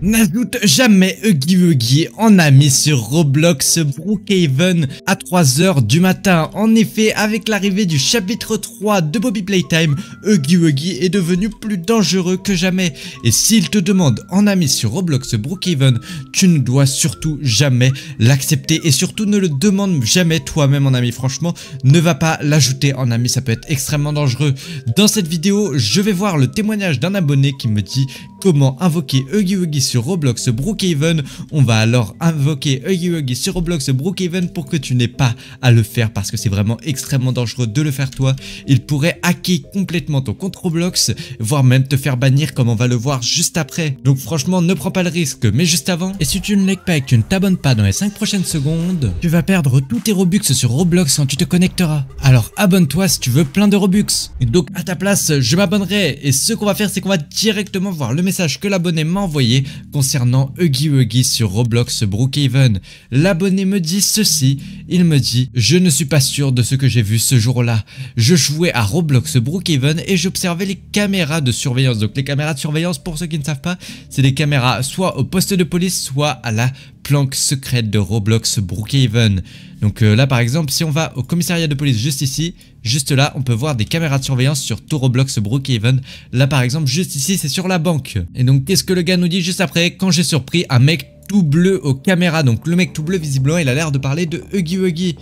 N'ajoute jamais Huggy Wuggy en ami sur Roblox Brookhaven à 3h du matin. En effet, avec l'arrivée du chapitre 3 de Bobby Playtime, Huggy Wuggy est devenu plus dangereux que jamais. Et s'il te demande en ami sur Roblox Brookhaven, tu ne dois surtout jamais l'accepter. Et surtout ne le demande jamais toi-même en ami. Franchement, ne va pas l'ajouter en ami, ça peut être extrêmement dangereux. Dans cette vidéo, je vais voir le témoignage d'un abonné qui me dit comment invoquer Huggy Wuggy sur Roblox Brookhaven. On va alors invoquer Huggy Wuggy sur Roblox Brookhaven pour que tu n'aies pas à le faire parce que c'est vraiment extrêmement dangereux de le faire toi. Il pourrait hacker complètement ton compte Roblox, voire même te faire bannir comme on va le voir juste après. Donc franchement, ne prends pas le risque. Mais juste avant, et si tu ne likes pas et que tu ne t'abonnes pas dans les 5 prochaines secondes, tu vas perdre tous tes Robux sur Roblox quand tu te connecteras. Alors abonne-toi si tu veux plein de Robux. Et donc à ta place, je m'abonnerai. Et ce qu'on va faire, c'est qu'on va directement voir le message que l'abonné m'a envoyé concernant Huggy Wuggy sur Roblox Brookhaven. L'abonné me dit ceci, il me dit: je ne suis pas sûr de ce que j'ai vu ce jour-là. Je jouais à Roblox Brookhaven et j'observais les caméras de surveillance. Donc les caméras de surveillance, pour ceux qui ne savent pas, c'est des caméras soit au poste de police, soit à la planque secrète de Roblox Brookhaven. Donc là par exemple, si on va au commissariat de police juste ici, juste là, on peut voir des caméras de surveillance sur tout Roblox Brookhaven. Là par exemple, juste ici, c'est sur la banque. Et donc qu'est-ce que le gars nous dit juste après? Quand j'ai surpris un mec tout bleu aux caméras. Donc le mec tout bleu, visiblement, il a l'air de parler de Huggy Wuggy.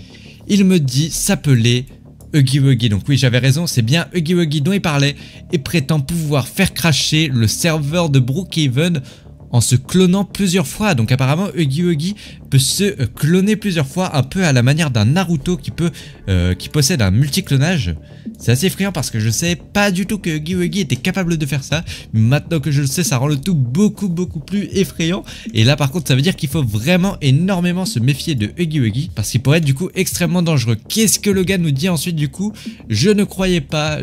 Il me dit s'appeler Huggy Wuggy. Donc oui, j'avais raison, c'est bien Huggy Wuggy dont il parlait, et prétend pouvoir faire crasher le serveur de Brookhaven en se clonant plusieurs fois. Donc apparemment Huggy Wuggy peut se cloner plusieurs fois, un peu à la manière d'un Naruto qui possède un multiclonage. C'est assez effrayant parce que je savais pas du tout que Huggy Wuggy était capable de faire ça. Maintenant que je le sais, ça rend le tout beaucoup plus effrayant. Et là par contre, ça veut dire qu'il faut vraiment énormément se méfier de Huggy Wuggy parce qu'il pourrait être du coup extrêmement dangereux. Qu'est-ce que le gars nous dit ensuite du coup? Je ne le croyais pas.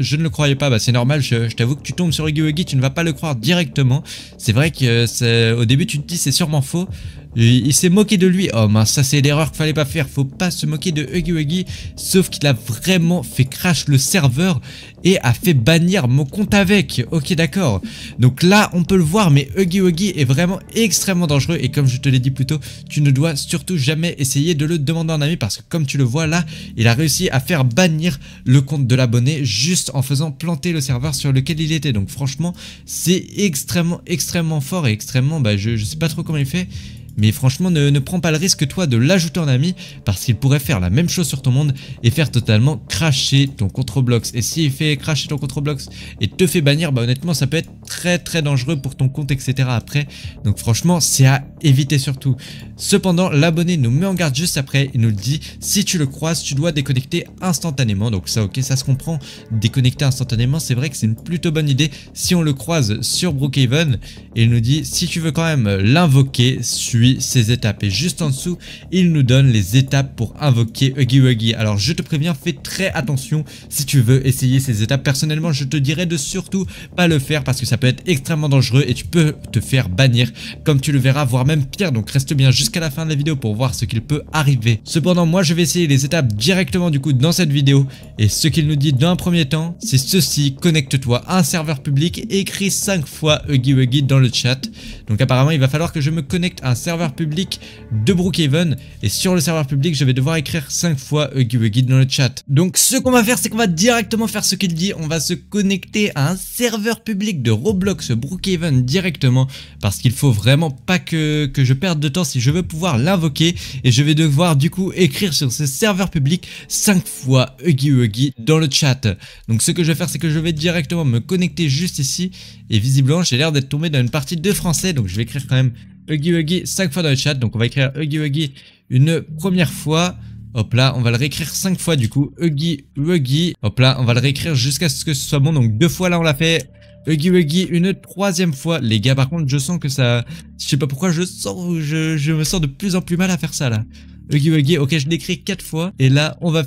Bah c'est normal, je t'avoue que tu tombes sur Huggy Wuggy, tu ne vas pas le croire directement. C'est vrai que au début tu te dis c'est sûrement faux. Il s'est moqué de lui. Oh mince, ça c'est l'erreur qu'il fallait pas faire. Faut pas se moquer de Huggy Wuggy. Sauf qu'il a vraiment fait crash le serveur et a fait bannir mon compte avec. Ok, d'accord. Donc là on peut le voir, mais Huggy Wuggy est vraiment extrêmement dangereux. Et comme je te l'ai dit plus tôt, tu ne dois surtout jamais essayer de le demander en ami, parce que comme tu le vois là, il a réussi à faire bannir le compte de l'abonné juste en faisant planter le serveur sur lequel il était. Donc franchement, c'est extrêmement fort et extrêmement, je sais pas trop comment il fait. Mais franchement, ne prends pas le risque toi de l'ajouter en ami, parce qu'il pourrait faire la même chose sur ton monde et faire totalement crasher ton compte Roblox. Et s'il fait crasher ton compte Roblox et te fait bannir, honnêtement ça peut être très dangereux pour ton compte, etc. après. Donc franchement, c'est à éviter surtout. Cependant, l'abonné nous met en garde juste après. Il nous le dit: si tu le croises, tu dois déconnecter instantanément. Donc ça, ok, ça se comprend. Déconnecter instantanément, c'est vrai que c'est une plutôt bonne idée si on le croise sur Brookhaven. Et il nous dit: si tu veux quand même l'invoquer, suis ces étapes. Et juste en dessous, il nous donne les étapes pour invoquer Huggy Wuggy. Alors je te préviens, fais très attention si tu veux essayer ces étapes. Personnellement, je te dirais de surtout pas le faire parce que ça peut être extrêmement dangereux et tu peux te faire bannir, comme tu le verras, voire même pire. Donc reste bien jusqu'à la fin de la vidéo pour voir ce qu'il peut arriver. Cependant, moi je vais essayer les étapes directement du coup dans cette vidéo. Et ce qu'il nous dit d'un premier temps, c'est ceci: connecte-toi à un serveur public et écris 5 fois Huggy Wuggy dans le chat. Donc apparemment, il va falloir que je me connecte à un serveur public de Brookhaven, et sur le serveur public je vais devoir écrire 5 fois Huggy Wuggy dans le chat. Donc ce qu'on va faire, c'est qu'on va directement faire ce qu'il dit. On va se connecter à un serveur public de Roblox Brookhaven directement, parce qu'il faut vraiment pas que je perde de temps si je veux pouvoir l'invoquer. Et je vais devoir du coup écrire sur ce serveur public 5 fois Huggy Wuggy dans le chat. Donc ce que je vais faire, c'est que je vais directement me connecter juste ici, et visiblement j'ai l'air d'être tombé dans une partie de français. Donc je vais écrire quand même Huggy Wuggy 5 fois dans le chat. Donc on va écrire Huggy Wuggy une première fois. Hop là, on va le réécrire 5 fois du coup. Huggy Wuggy. Hop là, on va le réécrire jusqu'à ce que ce soit bon. Donc 2 fois là on l'a fait. Huggy Wuggy une 3e fois. Les gars, par contre je sens que ça... Je sais pas pourquoi je me sens de plus en plus mal à faire ça là. Huggy Wuggy, ok, je l'écris 4 fois. Et là, on va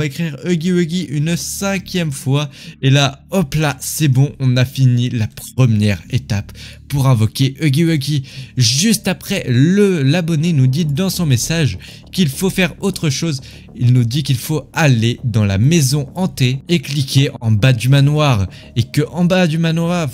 écrire Huggy Wuggy une 5e fois. Et là, hop là, c'est bon, on a fini la première étape pour invoquer Huggy Wuggy. Juste après, l'abonné nous dit dans son message qu'il faut faire autre chose. Il nous dit qu'il faut aller dans la maison hantée et cliquer en bas du manoir. Et que en bas du manoir,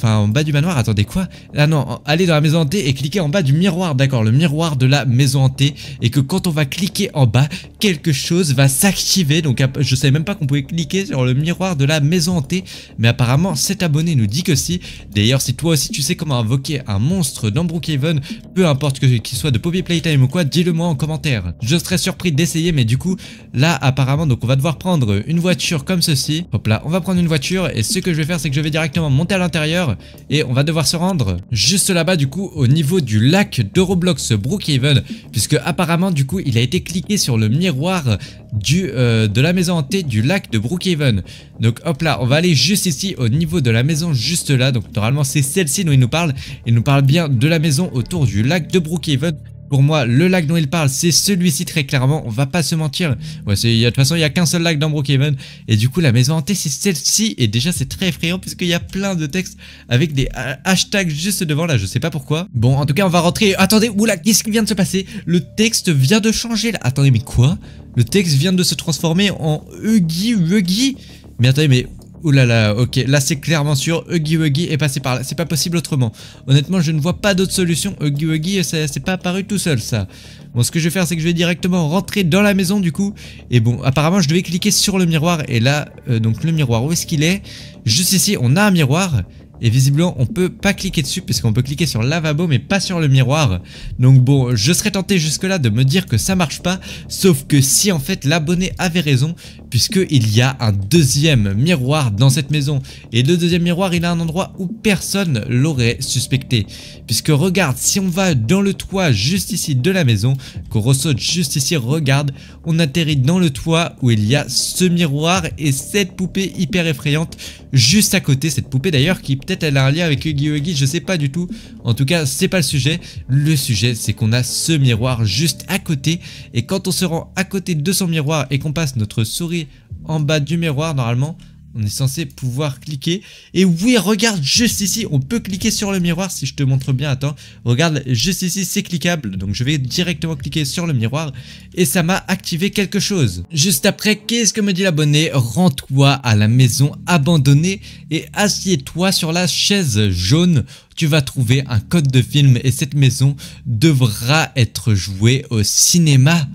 attendez quoi? Ah non, aller dans la maison hantée et cliquer en bas du miroir, d'accord, le miroir de la maison hantée. Et que quand on va cliquer en bas, quelque chose va s'activer. Donc je savais même pas qu'on pouvait cliquer sur le miroir de la maison hantée. Mais apparemment cet abonné nous dit que si. D'ailleurs si toi aussi tu sais comment invoquer un monstre dans Brookhaven, peu importe qu'il soit de Poppy Playtime ou quoi, dis-le moi en commentaire. Je serais surpris d'essayer, mais du coup là apparemment donc on va devoir prendre une voiture comme ceci. Hop là, on va prendre une voiture et ce que je vais faire c'est que je vais directement monter à l'intérieur et on va devoir se rendre juste là-bas du coup au niveau du lac de Roblox Brookhaven, puisque apparemment du coup il a été cliqué sur le miroir de la maison hantée du lac de Brookhaven. Donc hop là, on va aller juste ici au niveau de la maison juste là. Donc normalement c'est celle-ci dont il nous parle. Il nous parle bien de la maison autour du lac de Brookhaven. Pour moi, le lac dont il parle, c'est celui-ci très clairement, on va pas se mentir. Ouais, de toute façon, il n'y a qu'un seul lac dans Brookhaven. Et du coup, la maison hantée, c'est celle-ci. Et déjà, c'est très effrayant puisqu'il y a plein de textes avec des hashtags juste devant là, je sais pas pourquoi. Bon, en tout cas, on va rentrer. Attendez, oula, qu'est-ce qui vient de se passer? Le texte vient de changer là. Attendez, mais quoi? Le texte vient de se transformer en Huggy Wuggy. Mais attendez, mais... Ouh là là, ok, là c'est clairement sûr, Huggy Wuggy est passé par là, c'est pas possible autrement. Honnêtement, je ne vois pas d'autre solution, Huggy Wuggy, c'est pas apparu tout seul ça. Bon, ce que je vais faire, c'est que je vais directement rentrer dans la maison du coup. Et bon, apparemment, je devais cliquer sur le miroir. Et là, donc le miroir, où est-ce qu'il est? Juste ici, on a un miroir. Et visiblement, on peut pas cliquer dessus puisqu'on peut cliquer sur le lavabo mais pas sur le miroir. Donc bon, je serais tenté jusque là de me dire que ça marche pas. Sauf que si en fait l'abonné avait raison, puisqu'il y a un deuxième miroir dans cette maison. Et le deuxième miroir, il a un endroit où personne l'aurait suspecté. Puisque regarde, si on va dans le toit juste ici de la maison, qu'on ressaute juste ici, regarde, on atterrit dans le toit où il y a ce miroir et cette poupée hyper effrayante juste à côté. Cette poupée d'ailleurs qui peut-être elle a un lien avec Huggy Wuggy, je sais pas du tout. En tout cas, c'est pas le sujet. Le sujet, c'est qu'on a ce miroir juste à côté. Et quand on se rend à côté de son miroir et qu'on passe notre souris en bas du miroir, normalement, on est censé pouvoir cliquer. Et oui, regarde, juste ici, on peut cliquer sur le miroir. Si je te montre bien, attends. Regarde, juste ici, c'est cliquable. Donc, je vais directement cliquer sur le miroir. Et ça m'a activé quelque chose. Juste après, qu'est-ce que me dit l'abonné? Rends-toi à la maison abandonnée et assieds-toi sur la chaise jaune. Tu vas trouver un code de film et cette maison devra être jouée au cinéma.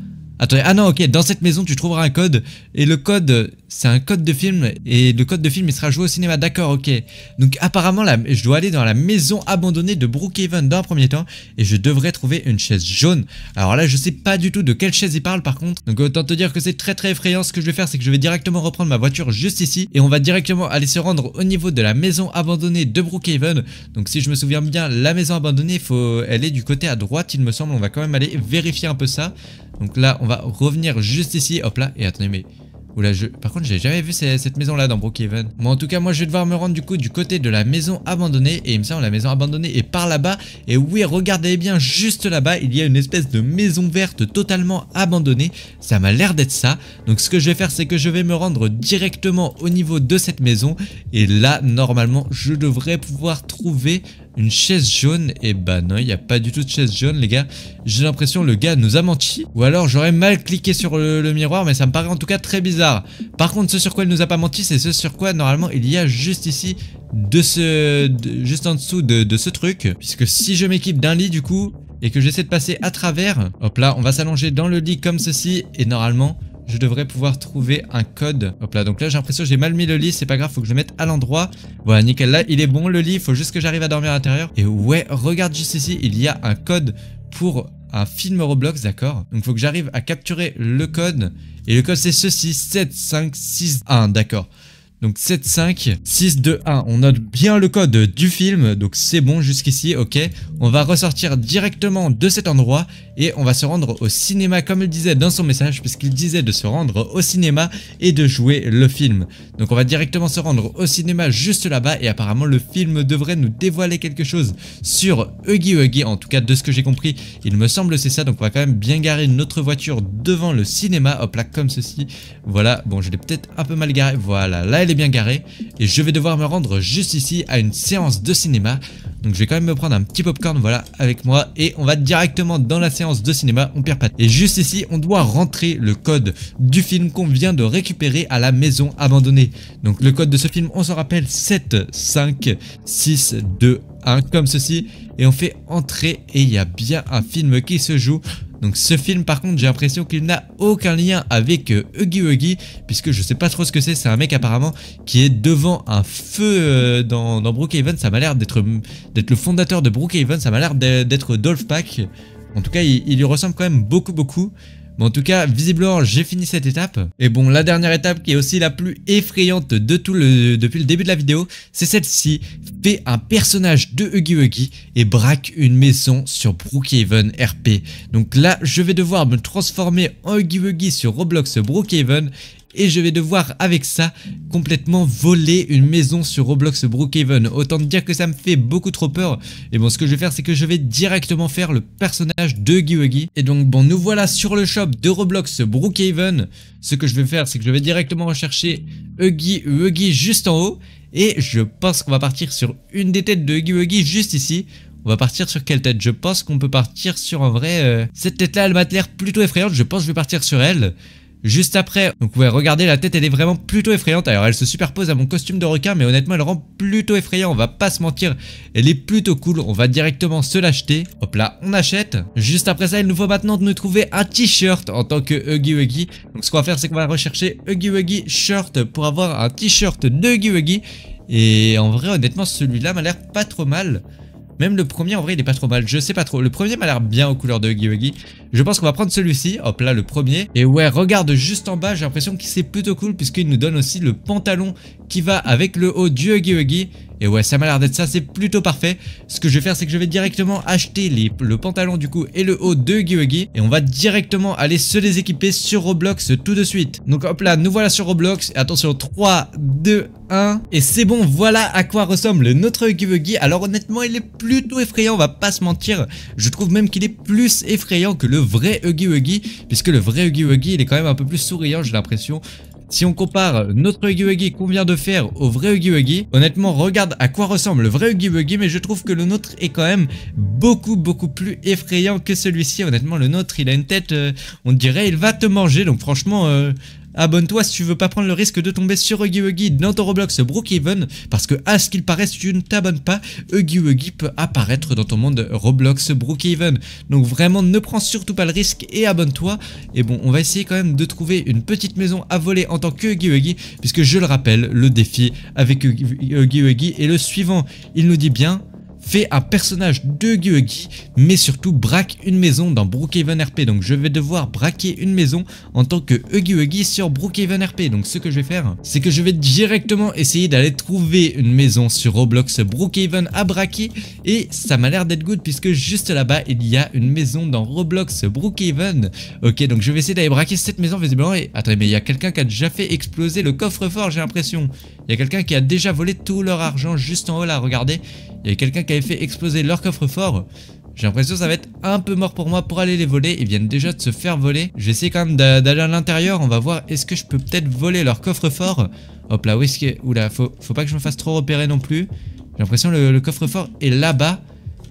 Attendez, ah non, ok, dans cette maison tu trouveras un code et le code c'est un code de film et le code de film il sera joué au cinéma, d'accord, ok. Donc apparemment là, je dois aller dans la maison abandonnée de Brookhaven dans un premier temps et je devrais trouver une chaise jaune. Alors là je sais pas du tout de quelle chaise il parle par contre, donc autant te dire que c'est très effrayant. Ce que je vais faire c'est que je vais directement reprendre ma voiture juste ici et on va directement aller se rendre au niveau de la maison abandonnée de Brookhaven. Donc si je me souviens bien, la maison abandonnée, elle est du côté à droite il me semble, on va quand même aller vérifier un peu ça. Donc là on va revenir juste ici, hop là, et attendez mais... Oula, par contre j'ai jamais vu cette maison là dans Brookhaven. Bon en tout cas moi je vais devoir me rendre du coup du côté de la maison abandonnée. Et il me semble la maison abandonnée est par là-bas. Et oui, regardez bien, juste là-bas il y a une espèce de maison verte totalement abandonnée. Ça m'a l'air d'être ça. Donc ce que je vais faire c'est que je vais me rendre directement au niveau de cette maison. Et là normalement je devrais pouvoir trouver une chaise jaune. Et bah non, il n'y a pas du tout de chaise jaune les gars. J'ai l'impression le gars nous a menti. Ou alors j'aurais mal cliqué sur le miroir, mais ça me paraît en tout cas très bizarre. Par contre ce sur quoi il nous a pas menti, c'est ce sur quoi normalement il y a juste ici juste en dessous de ce truc. Puisque si je m'équipe d'un lit du coup et que j'essaie de passer à travers, hop là on va s'allonger dans le lit comme ceci et normalement je devrais pouvoir trouver un code. Hop là, donc là j'ai l'impression que j'ai mal mis le lit, c'est pas grave, faut que je le mette à l'endroit. Voilà, nickel, là il est bon le lit, il faut juste que j'arrive à dormir à l'intérieur. Et ouais, regarde juste ici, il y a un code pour un film Roblox, d'accord. Donc il faut que j'arrive à capturer le code. Et le code c'est ceci, 7561, d'accord. Donc 75621, on note bien le code du film, donc c'est bon jusqu'ici, ok. On va ressortir directement de cet endroit et on va se rendre au cinéma comme il disait dans son message, puisqu'il disait de se rendre au cinéma et de jouer le film. Donc on va directement se rendre au cinéma juste là-bas et apparemment le film devrait nous dévoiler quelque chose sur Huggy Wuggy, en tout cas de ce que j'ai compris, il me semble c'est ça. Donc on va quand même bien garer notre voiture devant le cinéma, hop là comme ceci, voilà, bon je l'ai peut-être un peu mal garé, voilà, là elle bel et bien garé. Et je vais devoir me rendre juste ici à une séance de cinéma. Donc je vais quand même me prendre un petit popcorn, voilà, avec moi. Et on va directement dans la séance de cinéma, on perd pas. Et juste ici, on doit rentrer le code du film qu'on vient de récupérer à la maison abandonnée. Donc le code de ce film, on s'en rappelle, 7, 5, 6, 2, 1, comme ceci. Et on fait entrer et il y a bien un film qui se joue. Donc ce film par contre j'ai l'impression qu'il n'a aucun lien avec Huggy Wuggy, puisque je sais pas trop ce que c'est un mec apparemment qui est devant un feu dans Brookhaven. Ça m'a l'air d'être le fondateur de Brookhaven, ça m'a l'air d'être Dolphpack. En tout cas il lui ressemble quand même beaucoup. Mais en tout cas, visiblement, j'ai fini cette étape. Et bon, la dernière étape qui est aussi la plus effrayante de depuis le début de la vidéo, c'est celle-ci. Fais un personnage de Huggy Wuggy et braque une maison sur Brookhaven RP. Donc là, je vais devoir me transformer en Huggy Wuggy sur Roblox Brookhaven. Et je vais devoir avec ça complètement voler une maison sur Roblox Brookhaven. Autant dire que ça me fait beaucoup trop peur. Et bon, ce que je vais faire, c'est que je vais directement faire le personnage de Huggy Wuggy. Et donc bon, nous voilà sur le shop de Roblox Brookhaven. Ce que je vais faire, c'est que je vais directement rechercher Huggy Wuggy juste en haut. Et je pense qu'on va partir sur une des têtes de Huggy Wuggy juste ici. On va partir sur quelle tête? Je pense qu'on peut partir sur un vrai... Cette tête-là, elle m'a l'air plutôt effrayante. Je pense que je vais partir sur elle. Juste après, donc ouais, regardez, la tête elle est vraiment plutôt effrayante. Alors elle se superpose à mon costume de requin, mais honnêtement elle rend plutôt effrayant, on va pas se mentir. Elle est plutôt cool, on va directement se l'acheter. Hop là, on achète. Juste après ça, il nous faut maintenant nous trouver un t-shirt en tant que Huggy Wuggy. Donc ce qu'on va faire, c'est qu'on va rechercher Huggy Wuggy shirt pour avoir un t-shirt de Huggy Wuggy. Et en vrai, honnêtement, celui-là m'a l'air pas trop mal. Même le premier, en vrai, il est pas trop mal. Je sais pas trop. Le premier m'a l'air bien aux couleurs de Huggy Wuggy. Je pense qu'on va prendre celui-ci. Hop là, le premier. Et ouais, regarde juste en bas. J'ai l'impression que c'est plutôt cool puisqu'il nous donne aussi le pantalon qui va avec le haut du Huggy Wuggy. Et ouais, ça m'a l'air d'être ça. C'est plutôt parfait. Ce que je vais faire, c'est que je vais directement acheter le pantalon du coup et le haut de Huggy Wuggy. Et on va directement aller se les équiper sur Roblox tout de suite. Donc hop là, nous voilà sur Roblox. Et attention, 3, 2, 1. Et c'est bon, voilà à quoi ressemble notre Huggy Wuggy. Alors honnêtement, il est plutôt effrayant, on va pas se mentir. Je trouve même qu'il est plus effrayant que le vrai Huggy Wuggy, puisque le vrai Huggy Wuggy, il est quand même un peu plus souriant, j'ai l'impression. Si on compare notre Huggy Wuggy qu'on vient de faire au vrai Huggy Wuggy, honnêtement, regarde à quoi ressemble le vrai Huggy Wuggy, mais je trouve que le nôtre est quand même beaucoup plus effrayant que celui-ci. Honnêtement, le nôtre, il a une tête, on dirait, il va te manger, donc franchement... abonne-toi si tu veux pas prendre le risque de tomber sur Huggy Wuggy dans ton Roblox Brookhaven, parce que à ce qu'il paraît, si tu ne t'abonnes pas, Huggy Wuggy peut apparaître dans ton monde Roblox Brookhaven. Donc vraiment, ne prends surtout pas le risque et abonne-toi. Et bon, on va essayer quand même de trouver une petite maison à voler en tant que Huggy Wuggy, puisque je le rappelle, le défi avec Huggy Wuggy est le suivant. Il nous dit bien... Fais un personnage de Huggy Wuggy, mais surtout braque une maison dans Brookhaven RP. Donc je vais devoir braquer une maison en tant que Huggy Wuggy sur Brookhaven RP. Donc ce que je vais faire, c'est que je vais directement essayer d'aller trouver une maison sur Roblox Brookhaven à braquer. Et ça m'a l'air d'être good puisque juste là-bas, il y a une maison dans Roblox Brookhaven. Ok, donc je vais essayer d'aller braquer cette maison visiblement. Et attendez, mais il y a quelqu'un qui a déjà fait exploser le coffre-fort, j'ai l'impression. Il y a quelqu'un qui a déjà volé tout leur argent juste en haut là, regardez. Il y a quelqu'un qui avait fait exploser leur coffre-fort. J'ai l'impression que ça va être un peu mort pour moi pour aller les voler. Ils viennent déjà de se faire voler. Je vais essayer quand même d'aller à l'intérieur. On va voir, est-ce que je peux peut-être voler leur coffre-fort. Hop là, où est-ce qu'il est? Oula, faut pas que je me fasse trop repérer non plus. J'ai l'impression que le coffre-fort est là-bas.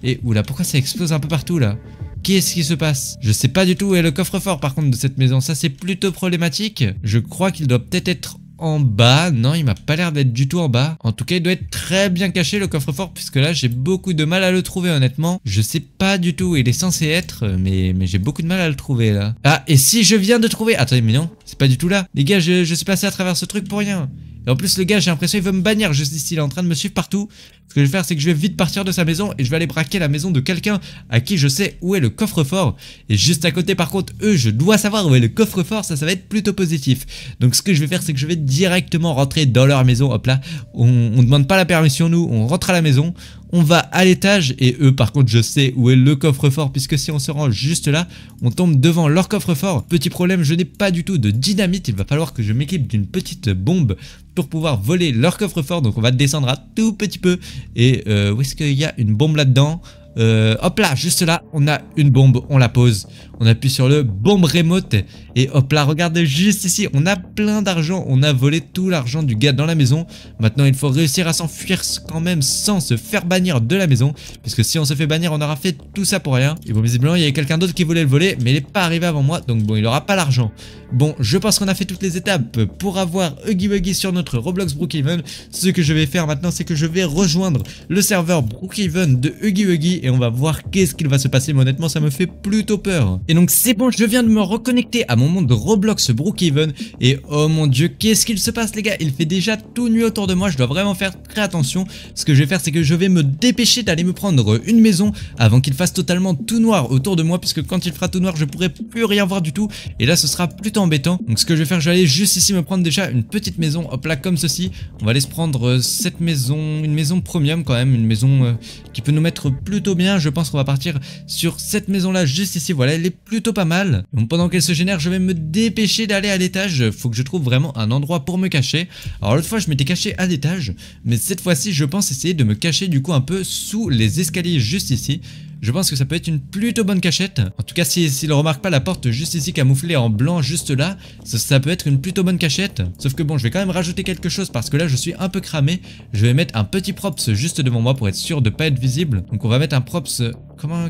Et oula, pourquoi ça explose un peu partout là? Qu'est-ce qui se passe? Je sais pas du tout où est le coffre-fort par contre de cette maison. Ça c'est plutôt problématique. Je crois qu'il doit peut-être être en bas. Non, il m'a pas l'air d'être du tout en bas. En tout cas, il doit être très bien caché le coffre-fort, puisque là, j'ai beaucoup de mal à le trouver, honnêtement. Je sais pas du tout où il est censé être, mais j'ai beaucoup de mal à le trouver, là. Ah, et si je viens de trouver... Attendez, mais non, c'est pas du tout là. Les gars, je suis passé à travers ce truc pour rien. Et en plus, le gars, j'ai l'impression qu'il veut me bannir juste ici. Il est en train de me suivre partout. Ce que je vais faire, c'est que je vais vite partir de sa maison et je vais aller braquer la maison de quelqu'un à qui je sais où est le coffre-fort. Et juste à côté, par contre, eux, je dois savoir où est le coffre-fort. Ça va être plutôt positif. Donc, ce que je vais faire, c'est que je vais directement rentrer dans leur maison. Hop là, on demande pas la permission, nous. On rentre à la maison. On va à l'étage et eux par contre je sais où est le coffre-fort, puisque si on se rend juste là, on tombe devant leur coffre-fort. Petit problème, je n'ai pas du tout de dynamite, il va falloir que je m'équipe d'une petite bombe pour pouvoir voler leur coffre-fort. Donc on va descendre un tout petit peu et où est-ce qu'il y a une bombe là-dedans? Hop là, juste là, on a une bombe, on la pose. On appuie sur le bombe remote et hop là, regarde juste ici, on a plein d'argent. On a volé tout l'argent du gars dans la maison. Maintenant, il faut réussir à s'enfuir quand même sans se faire bannir de la maison. Puisque si on se fait bannir, on aura fait tout ça pour rien. Et bon, visiblement, il y avait quelqu'un d'autre qui voulait le voler, mais il n'est pas arrivé avant moi. Donc bon, il n'aura pas l'argent. Bon, je pense qu'on a fait toutes les étapes pour avoir Huggy Wuggy sur notre Roblox Brookhaven. Ce que je vais faire maintenant, c'est que je vais rejoindre le serveur Brookhaven de Huggy Wuggy et on va voir qu'est-ce qu'il va se passer. Mais honnêtement, ça me fait plutôt peur. Et donc, c'est bon, je viens de me reconnecter à mon monde Roblox Brookhaven et oh mon dieu, qu'est-ce qu'il se passe les gars? Il fait déjà tout nuit autour de moi, je dois vraiment faire très attention. Ce que je vais faire, c'est que je vais me dépêcher d'aller me prendre une maison avant qu'il fasse totalement tout noir autour de moi, puisque quand il fera tout noir, je pourrai plus rien voir du tout et là ce sera plutôt embêtant. Donc ce que je vais faire, je vais aller juste ici me prendre déjà une petite maison, hop là comme ceci. On va aller se prendre cette maison, une maison premium quand même, une maison qui peut nous mettre plutôt bien. Je pense qu'on va partir sur cette maison là juste ici, voilà, elle est plutôt pas mal. Donc pendant qu'elle se génère, je vais me dépêcher d'aller à l'étage, faut que je trouve vraiment un endroit pour me cacher. Alors l'autre fois je m'étais caché à l'étage, mais cette fois-ci je pense essayer de me cacher du coup un peu sous les escaliers juste ici. Je pense que ça peut être une plutôt bonne cachette. En tout cas, s'il ne remarque pas la porte juste ici camouflée en blanc juste là, ça peut être une plutôt bonne cachette. Sauf que bon, je vais quand même rajouter quelque chose parce que là, je suis un peu cramé. Je vais mettre un petit props juste devant moi pour être sûr de ne pas être visible. Donc on va mettre un props...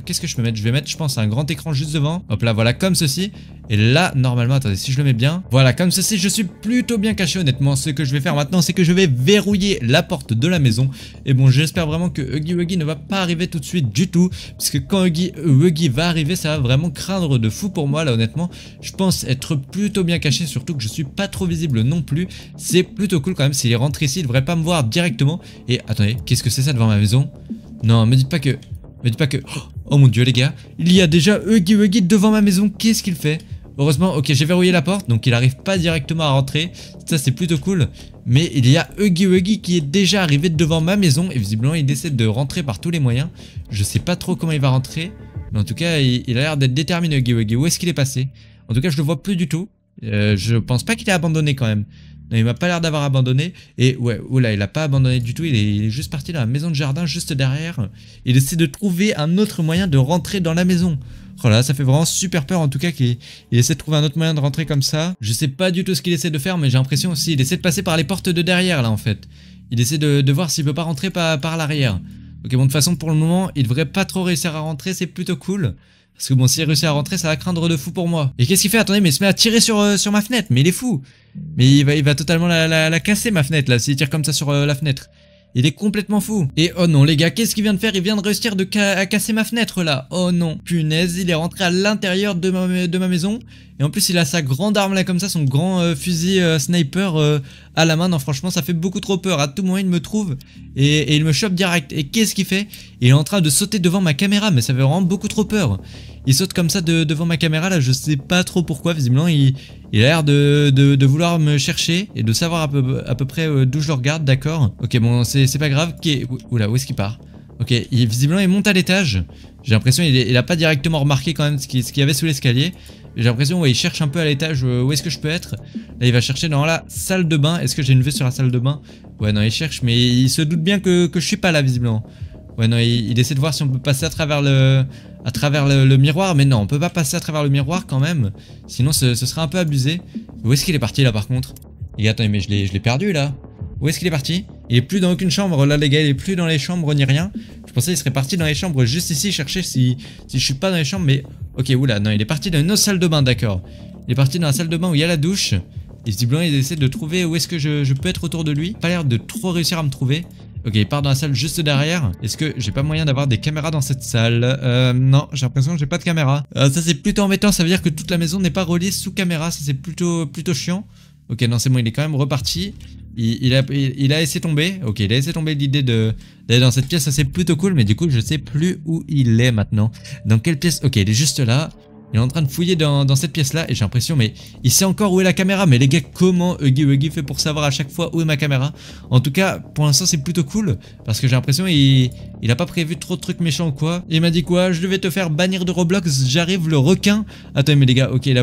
Qu'est-ce que je peux mettre? Je vais mettre, je pense, un grand écran juste devant. Hop là, voilà, comme ceci. Et là, normalement, attendez, si je le mets bien. Voilà, comme ceci, je suis plutôt bien caché, honnêtement. Ce que je vais faire maintenant, c'est que je vais verrouiller la porte de la maison. Et bon, j'espère vraiment que Huggy Wuggy ne va pas arriver tout de suite du tout. Parce que quand Huggy Wuggy va arriver, ça va vraiment craindre de fou pour moi, là, honnêtement. Je pense être plutôt bien caché, surtout que je suis pas trop visible non plus. C'est plutôt cool quand même. S'il rentre ici, il devrait pas me voir directement. Et attendez, qu'est-ce que c'est ça devant ma maison? Non, me dites pas que... Oh mon dieu les gars, il y a déjà Huggy Wuggy devant ma maison, qu'est-ce qu'il fait? Heureusement, ok, j'ai verrouillé la porte, donc il arrive pas directement à rentrer. Ça c'est plutôt cool. Mais il y a Huggy Wuggy qui est déjà arrivé devant ma maison et visiblement il essaie de rentrer par tous les moyens. Je sais pas trop comment il va rentrer, mais en tout cas il a l'air d'être déterminé Huggy Wuggy. Où est-ce qu'il est passé? En tout cas je le vois plus du tout. Je pense pas qu'il ait abandonné quand même. Non, il m'a pas l'air d'avoir abandonné. Et ouais, oula, il a pas abandonné du tout. Il est juste parti dans la maison de jardin juste derrière. Il essaie de trouver un autre moyen de rentrer dans la maison. Oh là, ça fait vraiment super peur en tout cas qu'il essaie de trouver un autre moyen de rentrer comme ça. Je sais pas du tout ce qu'il essaie de faire, mais j'ai l'impression aussi il essaie de passer par les portes de derrière là en fait. Il essaie de voir s'il peut pas rentrer par l'arrière. Ok, bon, de toute façon pour le moment, il devrait pas trop réussir à rentrer, c'est plutôt cool. Parce que bon, s'il réussit à rentrer, ça va craindre de fou pour moi. Et qu'est-ce qu'il fait? Attendez, mais il se met à tirer sur ma fenêtre, mais il est fou. Mais il va totalement la casser ma fenêtre là, s'il tire comme ça sur la fenêtre. Il est complètement fou. Et oh non les gars, qu'est-ce qu'il vient de faire? Il vient de réussir à casser ma fenêtre là. Oh non, punaise, il est rentré à l'intérieur de ma maison. Et en plus il a sa grande arme là comme ça, son grand fusil sniper à la main. Non franchement ça fait beaucoup trop peur. À tout moment il me trouve et il me chope direct. Et qu'est-ce qu'il fait? Il est en train de sauter devant ma caméra, mais ça fait vraiment beaucoup trop peur. Il saute comme ça devant ma caméra là, je sais pas trop pourquoi. Visiblement il a l'air de vouloir me chercher et de savoir à peu près d'où je le regarde, d'accord. Ok bon c'est pas grave. Oula, où est-ce qu'il part? Ok, visiblement il monte à l'étage. J'ai l'impression il a pas directement remarqué quand même ce qu'il y avait sous l'escalier. J'ai l'impression ouais, il cherche un peu à l'étage où est-ce que je peux être. Là il va chercher dans la salle de bain. Est-ce que j'ai une vue sur la salle de bain? Ouais non il cherche mais il se doute bien que je suis pas là visiblement. Ouais non il essaie de voir si on peut passer à travers le miroir. Mais non on peut pas passer à travers le miroir quand même. Sinon ce serait un peu abusé. Où est-ce qu'il est parti là par contre? Et attends mais je l'ai perdu là. Où est-ce qu'il est parti? Il est plus dans aucune chambre là les gars, il est plus dans les chambres ni rien. Je pensais qu'il serait parti dans les chambres juste ici chercher si je suis pas dans les chambres mais... Ok oula non il est parti dans une autre salle de bain, d'accord. Il est parti dans la salle de bain où il y a la douche. Et visiblement il essaie de trouver où est-ce que je peux être autour de lui. Pas l'air de trop réussir à me trouver. Ok il part dans la salle juste derrière. Est-ce que j'ai pas moyen d'avoir des caméras dans cette salle? Non j'ai l'impression que j'ai pas de caméra. Ça c'est plutôt embêtant, ça veut dire que toute la maison n'est pas reliée sous caméra. Ça c'est plutôt chiant. Ok non c'est bon il est quand même reparti. Il a laissé tomber. Ok il a laissé tomber l'idée d'aller dans cette pièce. Ça c'est plutôt cool. Mais du coup je sais plus où il est maintenant. Dans quelle pièce? Ok il est juste là. Il est en train de fouiller dans cette pièce là. Et j'ai l'impression mais il sait encore où est la caméra. Mais les gars comment Huggy Wuggy fait pour savoir à chaque fois où est ma caméra? En tout cas pour l'instant c'est plutôt cool. Parce que j'ai l'impression il a pas prévu trop de trucs méchants ou quoi. Il m'a dit quoi? Je devais te faire bannir de Roblox. J'arrive le requin. Attends mais les gars ok il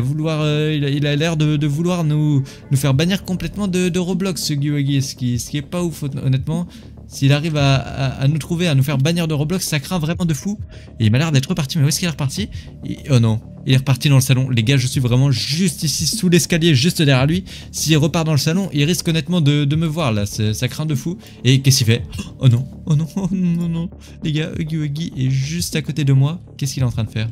a l'air de vouloir nous faire bannir complètement de Roblox Huggy Wuggy. Ce qui est pas ouf honnêtement. S'il arrive à nous trouver, à nous faire bannir de Roblox, ça craint vraiment de fou. Et il m'a l'air d'être reparti, mais où est-ce qu'il est reparti? Oh non, il est reparti dans le salon. Les gars, je suis vraiment juste ici, sous l'escalier, juste derrière lui. S'il repart dans le salon, il risque honnêtement de me voir là, ça craint de fou. Et qu'est-ce qu'il fait? Oh non, oh non, oh non, non. Les gars, Huggy est juste à côté de moi. Qu'est-ce qu'il est en train de faire?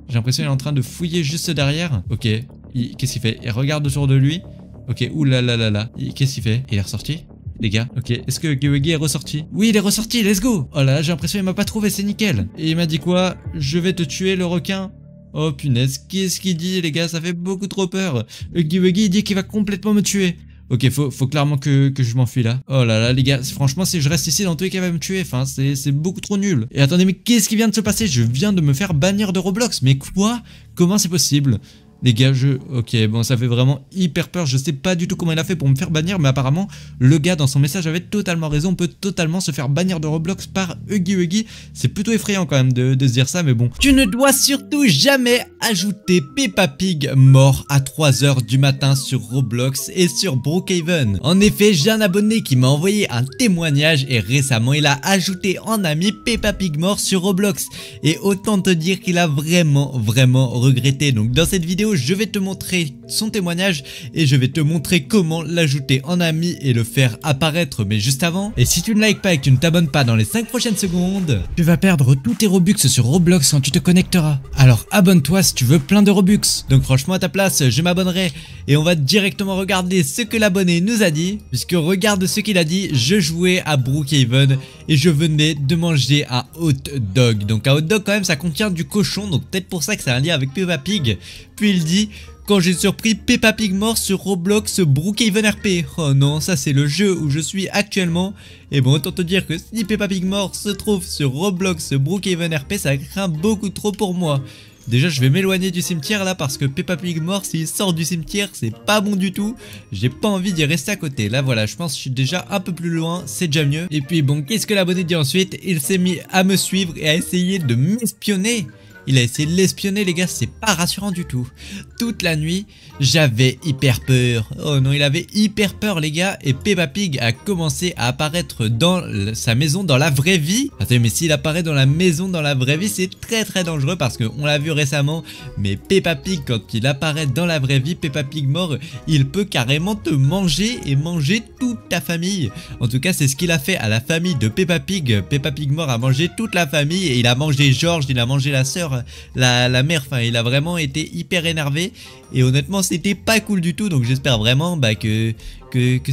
J'ai l'impression qu'il est en train de fouiller juste derrière. Ok, qu'est-ce qu'il fait? Il regarde autour de lui. Ok, oulalalala. Qu'est-ce qu'il fait? Il est ressorti? Les gars, ok, est-ce que Huggy est ressorti? Oui, il est ressorti, let's go! Oh là là, j'ai l'impression qu'il m'a pas trouvé, c'est nickel. Et il m'a dit quoi? Je vais te tuer, le requin? Oh punaise, qu'est-ce qu'il dit, les gars? Ça fait beaucoup trop peur. Huggy, il dit qu'il va complètement me tuer. Ok, faut clairement que je m'enfuis là. Oh là là, les gars, franchement, si je reste ici, dans tous les cas, il va me tuer. Enfin, c'est beaucoup trop nul. Et attendez, mais qu'est-ce qui vient de se passer? Je viens de me faire bannir de Roblox. Mais quoi? Comment c'est possible? Les gars, ok, bon, ça fait vraiment hyper peur. Je sais pas du tout comment il a fait pour me faire bannir, mais apparemment, le gars dans son message avait totalement raison. On peut totalement se faire bannir de Roblox par Huggy. C'est plutôt effrayant quand même de se dire ça, mais bon. Tu ne dois surtout jamais ajouter Peppa Pig mort à 3 h du matin sur Roblox et sur Brookhaven. En effet, j'ai un abonné qui m'a envoyé un témoignage et récemment, il a ajouté en ami Peppa Pig mort sur Roblox. Et autant te dire qu'il a vraiment regretté. Donc dans cette vidéo, je vais te montrer son témoignage et je vais te montrer comment l'ajouter en ami et le faire apparaître. Mais juste avant, et si tu ne likes pas et que tu ne t'abonnes pas dans les 5 prochaines secondes, tu vas perdre tous tes Robux sur Roblox quand tu te connecteras. Alors abonne-toi si tu veux plein de Robux. Donc franchement, à ta place, je m'abonnerai et on va directement regarder ce que l'abonné nous a dit. Puisque regarde ce qu'il a dit, je jouais à Brookhaven et je venais de manger un hot dog. Donc un hot dog quand même, ça contient du cochon, donc peut-être pour ça que c'est un lien avec Peppa Pig. Puis il dit: quand j'ai surpris Peppa Pig mort sur Roblox Brookhaven RP. Oh non, ça c'est le jeu où je suis actuellement. Et bon, autant te dire que si Peppa Pig mort se trouve sur Roblox Brookhaven RP, ça craint beaucoup trop pour moi. Déjà, je vais m'éloigner du cimetière là parce que Peppa Pig mort, s'il sort du cimetière, c'est pas bon du tout. J'ai pas envie d'y rester à côté. Là, voilà, je pense que je suis déjà un peu plus loin, c'est déjà mieux. Et puis bon, qu'est-ce que l'abonné dit ensuite? Il s'est mis à me suivre et à essayer de m'espionner. Il a essayé de l'espionner, les gars, c'est pas rassurant du tout. Toute la nuit, j'avais hyper peur. Oh non, il avait hyper peur, les gars. Et Peppa Pig a commencé à apparaître dans sa maison dans la vraie vie. Attendez, mais s'il apparaît dans la maison dans la vraie vie, c'est très dangereux parce qu'on l'a vu récemment. Mais Peppa Pig, quand il apparaît dans la vraie vie, Peppa Pig mort, il peut carrément te manger et manger toute ta famille. En tout cas, c'est ce qu'il a fait à la famille de Peppa Pig. Peppa Pig mort a mangé toute la famille et il a mangé George, il a mangé la sœur, la mère, enfin il a vraiment été hyper énervé et honnêtement c'était pas cool du tout. Donc j'espère vraiment que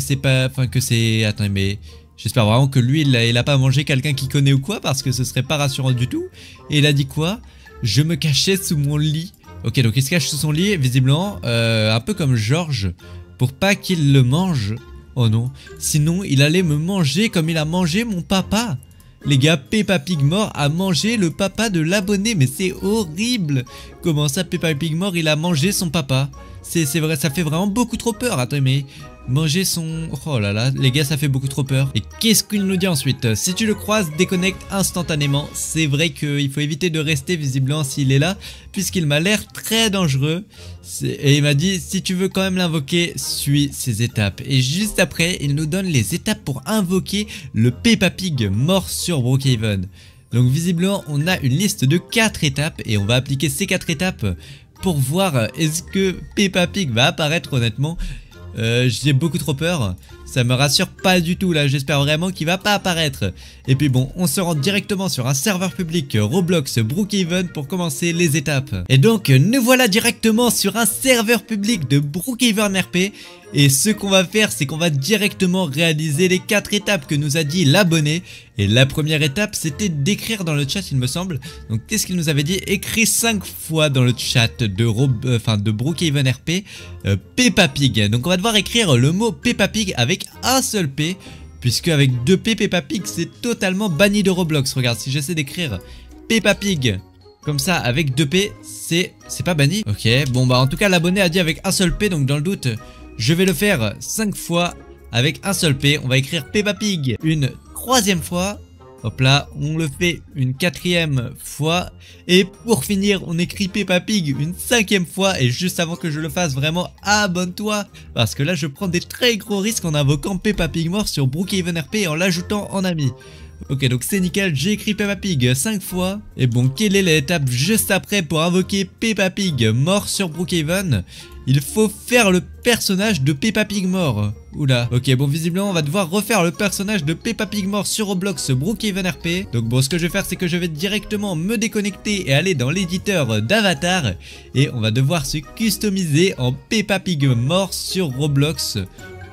c'est pas, enfin que c'est, attendez, mais j'espère vraiment que lui il a pas mangé quelqu'un qu'il connaît ou quoi, parce que ce serait pas rassurant du tout. Et il a dit quoi? Je me cachais sous mon lit. Ok, donc il se cache sous son lit visiblement, un peu comme George, pour pas qu'il le mange. Oh non, sinon il allait me manger comme il a mangé mon papa. Les gars, Peppa Pig mort a mangé le papa de l'abonné, mais c'est horrible. Comment ça, Peppa Pig mort, il a mangé son papa? C'est vrai, ça fait vraiment beaucoup trop peur. Attends, mais manger son... Oh là là, les gars, ça fait beaucoup trop peur. Et qu'est-ce qu'il nous dit ensuite? Si tu le croises, déconnecte instantanément. C'est vrai qu'il faut éviter de rester visiblement s'il est là, puisqu'il m'a l'air très dangereux. Et il m'a dit, si tu veux quand même l'invoquer, suis ces étapes. Et juste après, il nous donne les étapes pour invoquer le Peppa Pig mort sur Brookhaven. Donc visiblement, on a une liste de 4 étapes et on va appliquer ces 4 étapes pour voir est-ce que Peppa Pig va apparaître. Honnêtement, j'ai beaucoup trop peur. Ça me rassure pas du tout là, j'espère vraiment qu'il va pas apparaître. Et puis bon, on se rend directement sur un serveur public Roblox Brookhaven pour commencer les étapes. Et donc, nous voilà directement sur un serveur public de Brookhaven RP. Et ce qu'on va faire, c'est qu'on va directement réaliser les 4 étapes que nous a dit l'abonné. Et la première étape, c'était d'écrire dans le chat, il me semble. Donc qu'est-ce qu'il nous avait dit? Écrit 5 fois dans le chat de Brookhaven RP Peppa Pig. Donc on va devoir écrire le mot Peppa Pig avec un seul P, puisque avec 2 P, Peppa Pig c'est totalement banni de Roblox. Regarde, si j'essaie d'écrire Peppa Pig comme ça avec 2 P, c'est pas banni. Ok, bon bah en tout cas l'abonné a dit avec un seul P, donc dans le doute je vais le faire 5 fois avec un seul P. On va écrire Peppa Pig une 3e fois Hop là, on le fait une 4e fois. Et pour finir, on écrit Peppa Pig une 5e fois. Et juste avant que je le fasse, vraiment abonne-toi. Parce que là, je prends des très gros risques en invoquant Peppa Pig mort sur Brookhaven RP et en l'ajoutant en ami. Ok, donc c'est nickel, j'ai écrit Peppa Pig 5 fois. Et bon, quelle est l'étape juste après pour invoquer Peppa Pig mort sur Brookhaven? Il faut faire le personnage de Peppa Pig mort. Oula. Ok, bon, visiblement, on va devoir refaire le personnage de Peppa Pig mort sur Roblox Brookhaven RP. Donc bon, ce que je vais faire, c'est que je vais directement me déconnecter et aller dans l'éditeur d'avatar. Et on va devoir se customiser en Peppa Pig mort sur Roblox.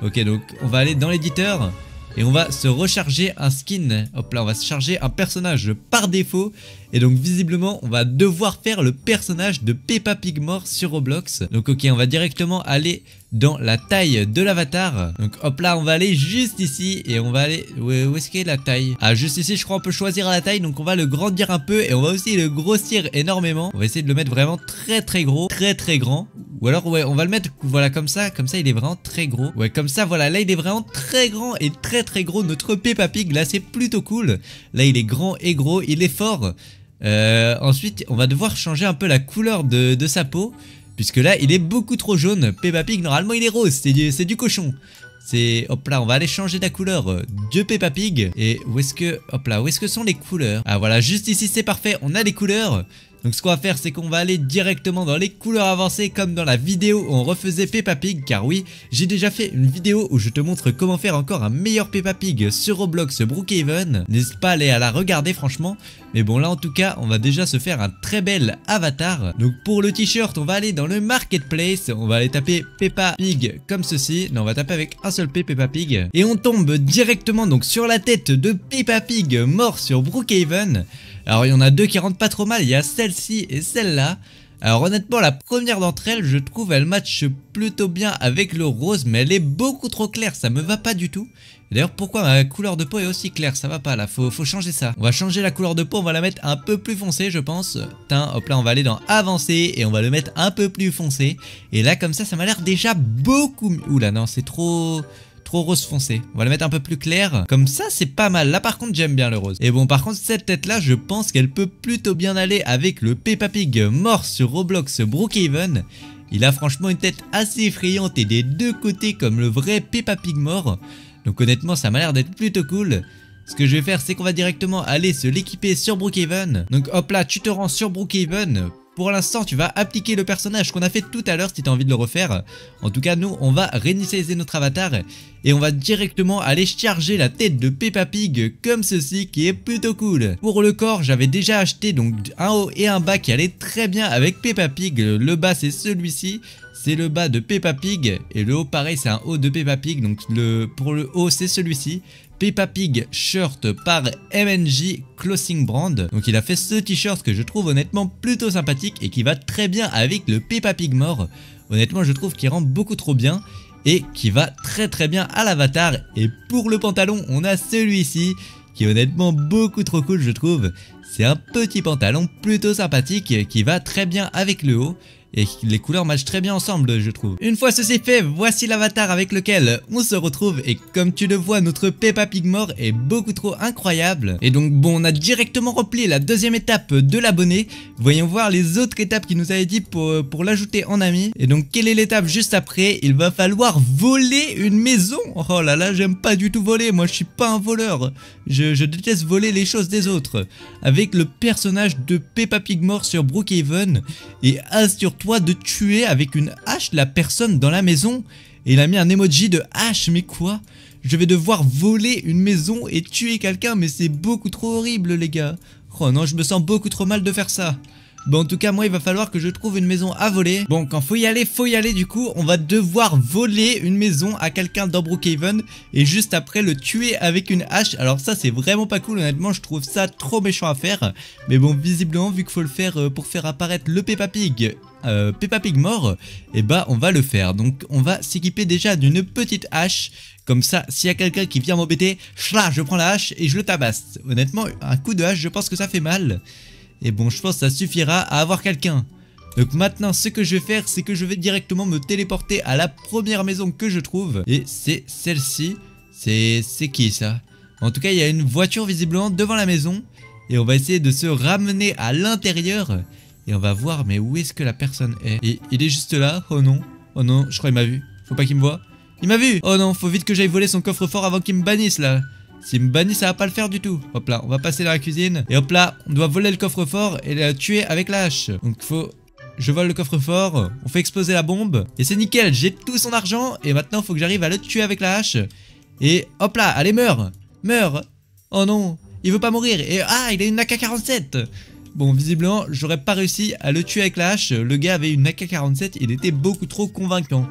Ok, donc on va aller dans l'éditeur. Et on va se recharger un skin. Hop là, on va se charger un personnage par défaut. Et donc visiblement on va devoir faire le personnage de Peppa Pig mort sur Roblox. Donc ok, on va directement aller dans la taille de l'avatar. Donc hop là, on va aller juste ici. Et on va aller... Où est-ce qu'est la taille? Ah, juste ici, je crois on peut choisir la taille. Donc on va le grandir un peu. Et on va aussi le grossir énormément. On va essayer de le mettre vraiment très gros. Très grand. Ou alors ouais, on va le mettre voilà comme ça il est vraiment très gros. Ouais, comme ça voilà, là il est vraiment très grand et très gros. Notre Peppa Pig là c'est plutôt cool. Là il est grand et gros, il est fort. Ensuite on va devoir changer un peu la couleur de sa peau. Puisque là il est beaucoup trop jaune. Peppa Pig normalement il est rose, c'est du cochon. C'est... Hop là, on va aller changer la couleur de Peppa Pig. Et où est-ce que... Hop là, où est-ce que sont les couleurs? Ah voilà, juste ici c'est parfait, on a les couleurs. Donc ce qu'on va faire, c'est qu'on va aller directement dans les couleurs avancées comme dans la vidéo où on refaisait Peppa Pig. Car oui, j'ai déjà fait une vidéo où je te montre comment faire encore un meilleur Peppa Pig sur Roblox Brookhaven. N'hésite pas à aller à la regarder franchement. Mais bon là en tout cas, on va déjà se faire un très bel avatar. Donc pour le t-shirt, on va aller dans le marketplace. On va aller taper Peppa Pig comme ceci. Non, on va taper avec un seul P, Peppa Pig. Et on tombe directement donc sur la tête de Peppa Pig mort sur Brookhaven. Alors il y en a deux qui rentrent pas trop mal, il y a celle-ci et celle-là. Alors honnêtement la première d'entre elles, je trouve elle match plutôt bien avec le rose. Mais elle est beaucoup trop claire, ça me va pas du tout. D'ailleurs pourquoi ma couleur de peau est aussi claire, ça va pas là, faut changer ça. On va changer la couleur de peau, on va la mettre un peu plus foncée je pense. Tain, hop là on va aller dans avancer et on va le mettre un peu plus foncé. Et là comme ça m'a l'air déjà beaucoup mieux. Oula non c'est trop rose foncé. On va le mettre un peu plus clair. Comme ça c'est pas mal. Là par contre j'aime bien le rose. Et bon par contre cette tête là je pense qu'elle peut plutôt bien aller avec le Peppa Pig mort sur Roblox Brookhaven. Il a franchement une tête assez effrayante et des deux côtés comme le vrai Peppa Pig mort. Donc honnêtement ça m'a l'air d'être plutôt cool. Ce que je vais faire c'est qu'on va directement aller se l'équiper sur Brookhaven. Donc hop là tu te rends sur Brookhaven. Pour l'instant tu vas appliquer le personnage qu'on a fait tout à l'heure si tu as envie de le refaire. En tout cas nous on va réinitialiser notre avatar. Et on va directement aller charger la tête de Peppa Pig comme ceci qui est plutôt cool. Pour le corps j'avais déjà acheté donc un haut et un bas qui allait très bien avec Peppa Pig. Le bas c'est celui-ci. C'est le bas de Peppa Pig. Et le haut pareil c'est un haut de Peppa Pig. Donc pour le haut c'est celui-ci. Peppa Pig shirt par MNJ Clothing Brand. Donc il a fait ce t-shirt que je trouve honnêtement plutôt sympathique et qui va très bien avec le Peppa Pig mort. Honnêtement je trouve qu'il rend beaucoup trop bien et qui va très bien à l'avatar. Et pour le pantalon on a celui-ci qui est honnêtement beaucoup trop cool je trouve. C'est un petit pantalon plutôt sympathique qui va très bien avec le haut. Et les couleurs matchent très bien ensemble je trouve. Une fois ceci fait, voici l'avatar avec lequel on se retrouve. Et comme tu le vois, notre Peppa Pig mort est beaucoup trop incroyable. Et donc bon, on a directement rempli la deuxième étape de l'abonné. Voyons voir les autres étapes qu'il nous avait dit pour l'ajouter en ami. Et donc quelle est l'étape juste après? Il va falloir voler une maison. Oh là là, j'aime pas du tout voler, moi je suis pas un voleur. Je déteste voler les choses des autres. Avec le personnage de Peppa Pig mort sur Brookhaven. Et assure-toi de tuer avec une hache la personne dans la maison. Et il a mis un emoji de hache, mais quoi? Je vais devoir voler une maison et tuer quelqu'un, mais c'est beaucoup trop horrible les gars. Oh non, je me sens beaucoup trop mal de faire ça. Bon en tout cas moi il va falloir que je trouve une maison à voler. Bon quand faut y aller du coup. On va devoir voler une maison à quelqu'un dans Brookhaven. Et juste après le tuer avec une hache. Alors ça c'est vraiment pas cool honnêtement. Je trouve ça trop méchant à faire. Mais bon visiblement vu qu'il faut le faire pour faire apparaître le Peppa Pig mort, et bah on va le faire. Donc on va s'équiper déjà d'une petite hache. Comme ça s'il y a quelqu'un qui vient m'embêter, je prends la hache et je le tabasse. Honnêtement un coup de hache je pense que ça fait mal. Et bon je pense que ça suffira à avoir quelqu'un. Donc maintenant ce que je vais faire c'est que je vais directement me téléporter à la première maison que je trouve. Et c'est celle-ci. C'est qui ça? En tout cas, il y a une voiture visiblement devant la maison. Et on va essayer de se ramener à l'intérieur. Et on va voir, mais où est-ce que la personne est? Et il est juste là. Oh non, je crois qu'il m'a vu. Faut pas qu'il me voie. Il m'a vu. Oh non, faut vite que j'aille voler son coffre-fort avant qu'il me bannisse là. S'il me bannit, ça va pas le faire du tout. Hop là, on va passer dans la cuisine. Et hop là, on doit voler le coffre-fort et le tuer avec la hache. Donc faut... Je vole le coffre-fort, on fait exploser la bombe. Et c'est nickel, j'ai tout son argent. Et maintenant, faut que j'arrive à le tuer avec la hache. Et hop là, allez, meurs. Meurs. Oh non, il veut pas mourir. Et ah, il a une AK-47. Bon, visiblement, j'aurais pas réussi à le tuer avec la hache. Le gars avait une AK-47, il était beaucoup trop convaincant.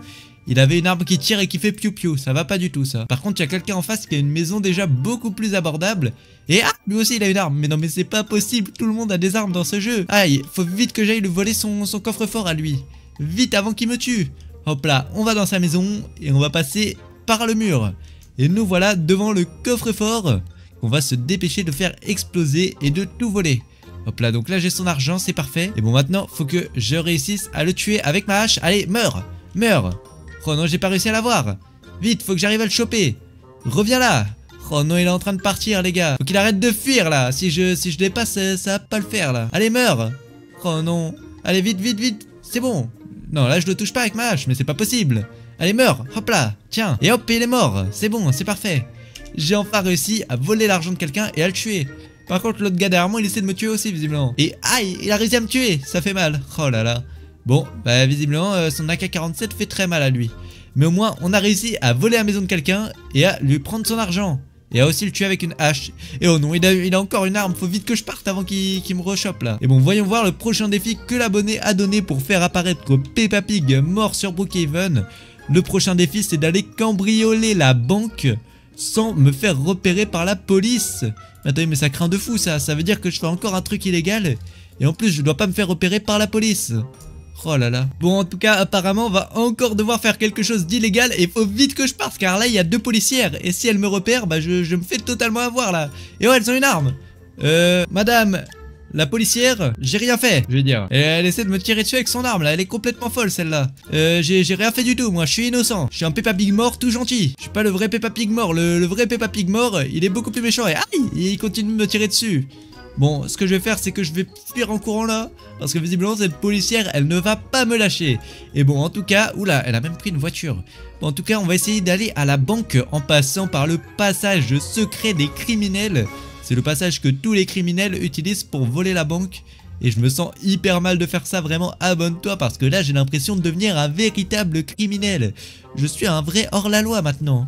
Il avait une arme qui tire et qui fait piou-piou, ça va pas du tout ça. Par contre, il y a quelqu'un en face qui a une maison déjà beaucoup plus abordable. Et ah, lui aussi il a une arme. Mais non, mais c'est pas possible, tout le monde a des armes dans ce jeu. Aïe, faut vite que j'aille lui voler son coffre-fort à lui. Vite avant qu'il me tue. Hop là, on va dans sa maison et on va passer par le mur. Et nous voilà devant le coffre-fort qu'on va se dépêcher de faire exploser et de tout voler. Hop là, donc là j'ai son argent, c'est parfait. Et bon, maintenant, faut que je réussisse à le tuer avec ma hache. Allez, meurs. Meurs. Oh non, j'ai pas réussi à l'avoir. Vite, faut que j'arrive à le choper. Reviens là. Oh non, il est en train de partir, les gars. Faut qu'il arrête de fuir, là. Si je dépasse, ça va pas le faire, là. Allez, meurs. Oh non. Allez, vite, vite, vite. C'est bon. Non, là, je le touche pas avec ma hache, mais c'est pas possible. Allez, meurs. Hop là. Tiens. Et hop, il est mort. C'est bon, c'est parfait. J'ai enfin réussi à voler l'argent de quelqu'un et à le tuer. Par contre, l'autre gars derrière moi, il essaie de me tuer aussi, visiblement. Et aïe, il a réussi à me tuer. Ça fait mal. Oh là là. Bon, bah visiblement, son AK-47 fait très mal à lui. Mais au moins, on a réussi à voler la maison de quelqu'un et à lui prendre son argent. Et à aussi le tuer avec une hache. Et oh non, il a encore une arme. Faut vite que je parte avant qu'il me rechoppe là. Et bon, voyons voir le prochain défi que l'abonné a donné pour faire apparaître Peppa Pig mort sur Brookhaven. Le prochain défi, c'est d'aller cambrioler la banque sans me faire repérer par la police. Attendez, mais ça craint de fou ça. Ça veut dire que je fais encore un truc illégal. Et en plus, je dois pas me faire repérer par la police. Oh là là. Bon, en tout cas, apparemment, on va encore devoir faire quelque chose d'illégal et il faut vite que je parte car là, il y a 2 policières et si elles me repèrent, bah je me fais totalement avoir là. Et ouais, elles ont une arme. Madame, la policière, j'ai rien fait, je veux dire. Et elle essaie de me tirer dessus avec son arme là, elle est complètement folle celle-là. J'ai rien fait du tout, moi, je suis innocent. Je suis un Peppa Pig mort tout gentil. Je suis pas le vrai Peppa Pig mort. Le vrai Peppa Pig mort, il est beaucoup plus méchant et aïe, il continue de me tirer dessus. Bon, ce que je vais faire, c'est que je vais fuir en courant là. Parce que visiblement, cette policière, elle ne va pas me lâcher. Et bon, en tout cas, oula, elle a même pris une voiture. Bon, en tout cas, on va essayer d'aller à la banque en passant par le passage secret des criminels. C'est le passage que tous les criminels utilisent pour voler la banque. Et je me sens hyper mal de faire ça, vraiment abonne-toi. Parce que là, j'ai l'impression de devenir un véritable criminel. Je suis un vrai hors-la-loi maintenant.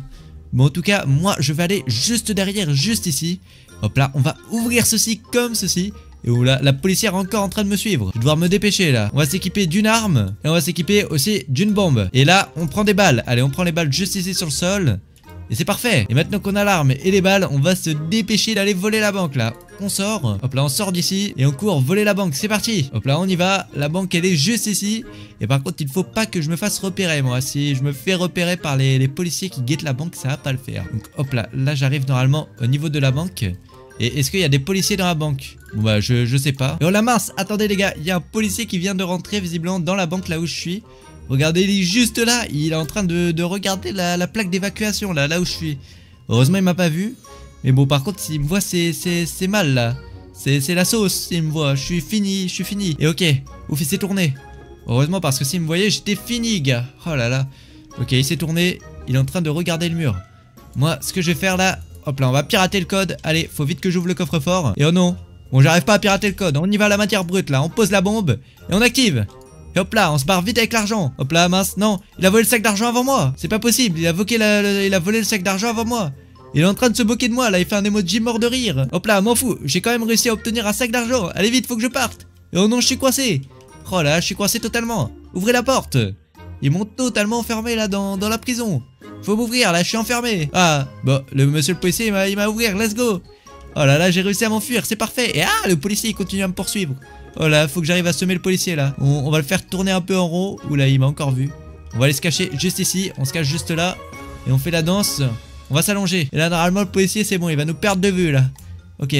Bon, en tout cas, moi, je vais aller juste derrière, juste ici. Hop là, on va ouvrir ceci comme ceci. Et où là, la policière est encore en train de me suivre. Je vais devoir me dépêcher là. On va s'équiper d'une arme. Et on va s'équiper aussi d'une bombe. Et là, on prend des balles. Allez, on prend les balles juste ici sur le sol. Et c'est parfait. Et maintenant qu'on a l'arme et les balles, on va se dépêcher d'aller voler la banque là. On sort. Hop là, on sort d'ici. Et on court voler la banque. C'est parti. Hop là, on y va. La banque, elle est juste ici. Et par contre, il faut pas que je me fasse repérer moi. Si je me fais repérer par les policiers qui guettent la banque, ça va pas le faire. Donc hop là, là j'arrive normalement au niveau de la banque. Et est-ce qu'il y a des policiers dans la banque? Bon bah je sais pas. Et oh la mince, attendez les gars, il y a un policier qui vient de rentrer visiblement dans la banque là où je suis. Regardez, il est juste là, il est en train de regarder la plaque d'évacuation là où je suis. Heureusement il m'a pas vu. Mais bon par contre s'il me voit c'est mal là. C'est la sauce s'il me voit, je suis fini. Et ok, ouf il s'est tourné. Heureusement parce que s'il me voyait j'étais fini gars. Oh là là. Ok il s'est tourné, il est en train de regarder le mur. Moi ce que je vais faire là... Hop là, on va pirater le code. Allez, faut vite que j'ouvre le coffre-fort. Et oh non. Bon, j'arrive pas à pirater le code. On y va à la matière brute là. On pose la bombe et on active. Et hop là, on se barre vite avec l'argent. Hop là, mince. Non, il a volé le sac d'argent avant moi. C'est pas possible. Il a volé le sac d'argent avant moi. Il est en train de se moquer de moi là. Il fait un emoji mort de rire. Hop là, m'en fous. J'ai quand même réussi à obtenir un sac d'argent. Allez vite, faut que je parte. Et oh non, je suis coincé. Oh là, je suis coincé totalement. Ouvrez la porte. Ils m'ont totalement enfermé là dans la prison. Faut m'ouvrir, là je suis enfermé. Ah, bon, monsieur le policier il m'a ouvert, let's go. Oh là là, j'ai réussi à m'enfuir, c'est parfait. Et ah, le policier il continue à me poursuivre. Oh là, faut que j'arrive à semer le policier là. On va le faire tourner un peu en rond. Oula, il m'a encore vu. On va aller se cacher juste ici, on se cache juste là. Et on fait la danse. On va s'allonger. Et là normalement le policier c'est bon, il va nous perdre de vue là. Ok.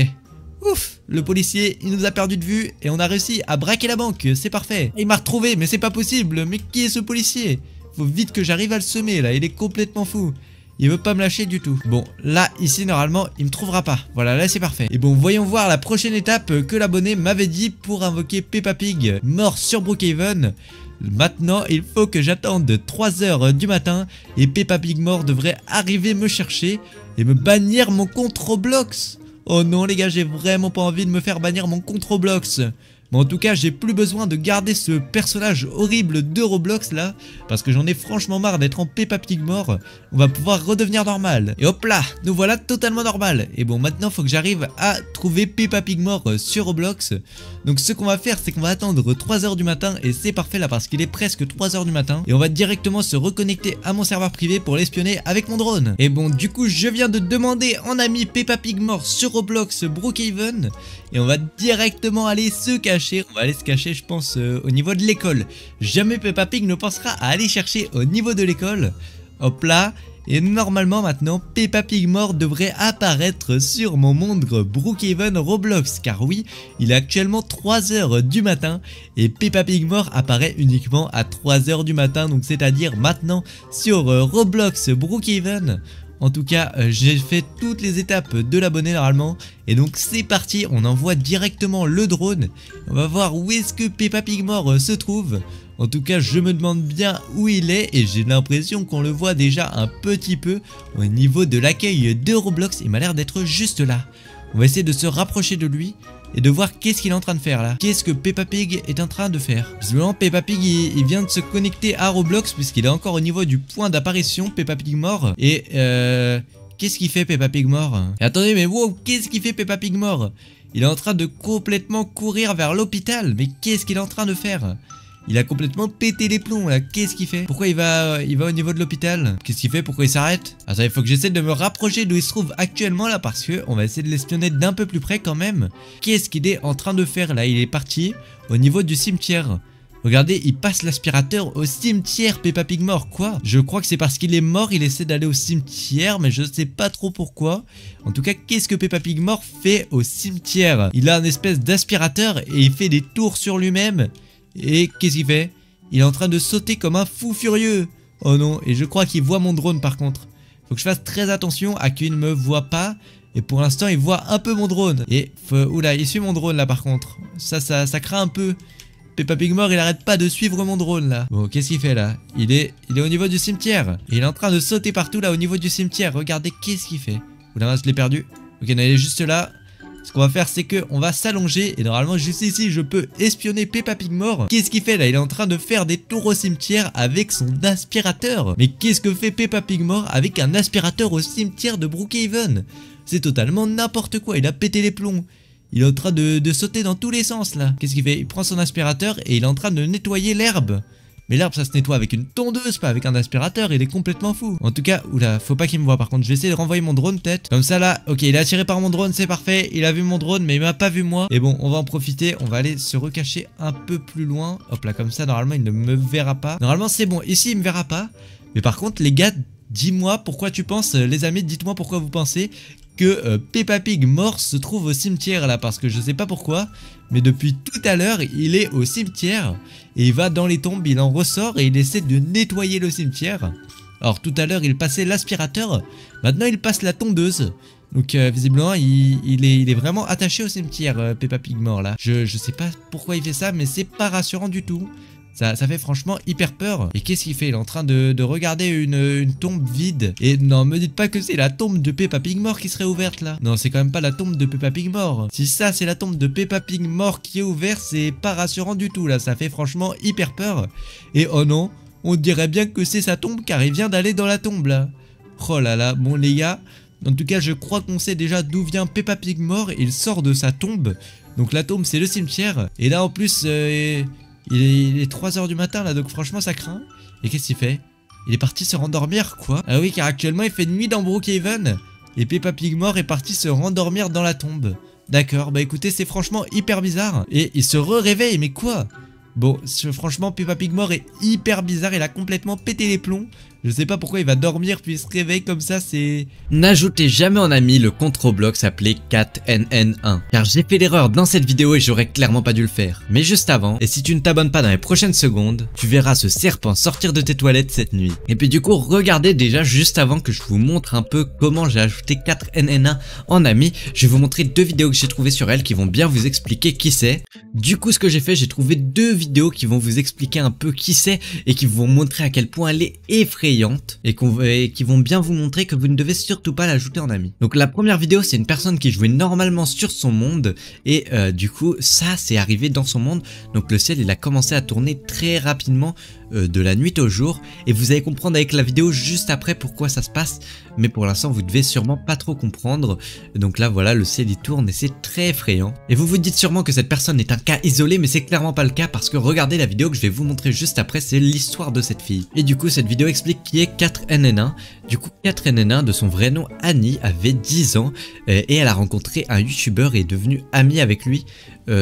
Ouf, le policier il nous a perdu de vue. Et on a réussi à braquer la banque, c'est parfait. Il m'a retrouvé, mais c'est pas possible. Mais qui est ce policier? Faut vite que j'arrive à le semer là, il est complètement fou. Il veut pas me lâcher du tout. Bon, là, ici, normalement, il me trouvera pas. Voilà, là, c'est parfait. Et bon, voyons voir la prochaine étape que l'abonné m'avait dit pour invoquer Peppa Pig mort sur Brookhaven. Maintenant, il faut que j'attende 3 heures du matin et Peppa Pig mort devrait arriver me chercher et me bannir mon compte Roblox. Oh non, les gars, j'ai vraiment pas envie de me faire bannir mon compte Roblox. Mais en tout cas, j'ai plus besoin de garder ce personnage horrible de Roblox là, parce que j'en ai franchement marre d'être en Peppa Pig mort. On va pouvoir redevenir normal. Et hop là, nous voilà totalement normal. Et bon, maintenant, il faut que j'arrive à trouver Peppa Pig mort sur Roblox. Donc ce qu'on va faire, c'est qu'on va attendre 3 h du matin, et c'est parfait là, parce qu'il est presque 3 h du matin. Et on va directement se reconnecter à mon serveur privé pour l'espionner avec mon drone. Et bon, du coup, je viens de demander en ami Peppa Pig mort sur Roblox Brookhaven. Et on va directement aller se cacher. On va aller se cacher, je pense, au niveau de l'école. Jamais Peppa Pig ne pensera à aller chercher au niveau de l'école. Hop là. Et normalement maintenant, Peppa Pig mort devrait apparaître sur mon monde Brookhaven Roblox. Car oui, il est actuellement 3 h du matin. Et Peppa Pig mort apparaît uniquement à 3 h du matin. Donc c'est-à-dire maintenant sur Roblox Brookhaven. En tout cas, j'ai fait toutes les étapes de l'abonné normalement. Et donc c'est parti, on envoie directement le drone. On va voir où est-ce que Peppa Pig mort se trouve. En tout cas, je me demande bien où il est. Et j'ai l'impression qu'on le voit déjà un petit peu au niveau de l'accueil de Roblox. Il m'a l'air d'être juste là. On va essayer de se rapprocher de lui et de voir qu'est-ce qu'il est en train de faire là. Qu'est-ce que Peppa Pig est en train de faire. Visiblement Peppa Pig il vient de se connecter à Roblox puisqu'il est encore au niveau du point d'apparition Peppa Pig mort. Et qu'est-ce qu'il fait Peppa Pig mort? Et attendez, mais wow, qu'est-ce qu'il fait Peppa Pig mort? Il est en train de complètement courir vers l'hôpital. Mais qu'est-ce qu'il est en train de faire? Il a complètement pété les plombs là, qu'est-ce qu'il fait? Pourquoi il va au niveau de l'hôpital? Qu'est-ce qu'il fait? Pourquoi il s'arrête? Attends, il faut que j'essaie de me rapprocher d'où il se trouve actuellement là, parce que on va essayer de l'espionner d'un peu plus près quand même. Qu'est-ce qu'il est en train de faire là? Il est parti au niveau du cimetière. Regardez, il passe l'aspirateur au cimetière Peppa Pig mort, quoi? Je crois que c'est parce qu'il est mort, il essaie d'aller au cimetière, mais je sais pas trop pourquoi. En tout cas, qu'est-ce que Peppa Pig mort fait au cimetière? Il a un espèce d'aspirateur et il fait des tours sur lui-même. Et qu'est-ce qu'il fait? Il est en train de sauter comme un fou furieux. Oh non, et je crois qu'il voit mon drone par contre. Faut que je fasse très attention à qu'il ne me voit pas. Et pour l'instant, il voit un peu mon drone. Et oula, il suit mon drone là par contre. Ça craint un peu. Peppa Pig mort, il arrête pas de suivre mon drone là. Bon, qu'est-ce qu'il fait là? Il est au niveau du cimetière. Et il est en train de sauter partout là au niveau du cimetière. Regardez, qu'est-ce qu'il fait? Oula, je l'ai perdu. Ok, non, il est juste là. Ce qu'on va faire, c'est qu'on va s'allonger et normalement juste ici je peux espionner Peppa Pig mort. Qu'est-ce qu'il fait là? Il est en train de faire des tours au cimetière avec son aspirateur. Mais qu'est-ce que fait Peppa Pig mort avec un aspirateur au cimetière de Brookhaven? C'est totalement n'importe quoi, il a pété les plombs. Il est en train de sauter dans tous les sens là. Qu'est-ce qu'il fait? Il prend son aspirateur et il est en train de nettoyer l'herbe. Mais l'herbe ça se nettoie avec une tondeuse, pas avec un aspirateur, il est complètement fou. En tout cas, oula, faut pas qu'il me voie par contre, je vais essayer de renvoyer mon drone peut-être. Comme ça là, ok, il est attiré par mon drone, c'est parfait, il a vu mon drone mais il m'a pas vu moi. Et bon, on va en profiter, on va aller se recacher un peu plus loin. Hop là, comme ça, normalement il ne me verra pas. Normalement c'est bon, ici il me verra pas. Mais par contre les gars, dis-moi pourquoi tu penses, les amis, dites-moi pourquoi vous pensez que Peppa Pig mort se trouve au cimetière là, parce que je sais pas pourquoi, mais depuis tout à l'heure il est au cimetière et il va dans les tombes, il en ressort et il essaie de nettoyer le cimetière. Alors tout à l'heure il passait l'aspirateur, maintenant il passe la tondeuse. Donc visiblement il est vraiment attaché au cimetière Peppa Pig mort là. Je sais pas pourquoi il fait ça, mais c'est pas rassurant du tout. Ça fait franchement hyper peur. Et qu'est-ce qu'il fait? Il est en train de regarder une tombe vide. Et non, me dites pas que c'est la tombe de Peppa Pig mort qui serait ouverte là. Non, c'est quand même pas la tombe de Peppa Pig mort. Si ça c'est la tombe de Peppa Pig mort qui est ouverte, c'est pas rassurant du tout là. Ça fait franchement hyper peur. Et oh non, on dirait bien que c'est sa tombe car il vient d'aller dans la tombe là. Oh là là, bon les gars. En tout cas, je crois qu'on sait déjà d'où vient Peppa Pig mort. Il sort de sa tombe. Donc la tombe c'est le cimetière. Et là en plus... Il est 3 h du matin là, donc franchement ça craint. Et qu'est-ce qu'il fait? Il est parti se rendormir, quoi? Ah oui, car actuellement il fait nuit dans Brookhaven. Et Peppa Pig mort est parti se rendormir dans la tombe. D'accord, bah écoutez, c'est franchement hyper bizarre. Et il se réveille, mais quoi? Bon, franchement, Peppa Pigmore est hyper bizarre, il a complètement pété les plombs. Je sais pas pourquoi il va dormir puis il se réveille comme ça, c'est... N'ajoutez jamais en ami le compte Roblox appelé CatNN1, car j'ai fait l'erreur dans cette vidéo et j'aurais clairement pas dû le faire. Mais juste avant, et si tu ne t'abonnes pas dans les prochaines secondes, tu verras ce serpent sortir de tes toilettes cette nuit. Et puis du coup, regardez déjà juste avant que je vous montre un peu comment j'ai ajouté 4NN1 en ami, je vais vous montrer 2 vidéos que j'ai trouvées sur elle qui vont bien vous expliquer qui c'est. Du coup, ce que j'ai fait, j'ai trouvé 2 vidéos qui vont vous expliquer un peu qui c'est et qui vont montrer à quel point elle est effrayante et qui vont bien vous montrer que vous ne devez surtout pas l'ajouter en ami. Donc la première vidéo, c'est une personne qui jouait normalement sur son monde et du coup ça c'est arrivé dans son monde. Donc le ciel il a commencé à tourner très rapidement de la nuit au jour et vous allez comprendre avec la vidéo juste après pourquoi ça se passe, mais pour l'instant vous devez sûrement pas trop comprendre. Donc là voilà, le ciel il tourne et c'est très effrayant et vous vous dites sûrement que cette personne est un cas isolé, mais c'est clairement pas le cas parce que regardez la vidéo que je vais vous montrer juste après, c'est l'histoire de cette fille. Et du coup cette vidéo explique qui est 4NN1. Du coup 4NN1 de son vrai nom Annie avait 10 ans et elle a rencontré un youtubeur et est devenue amie avec lui.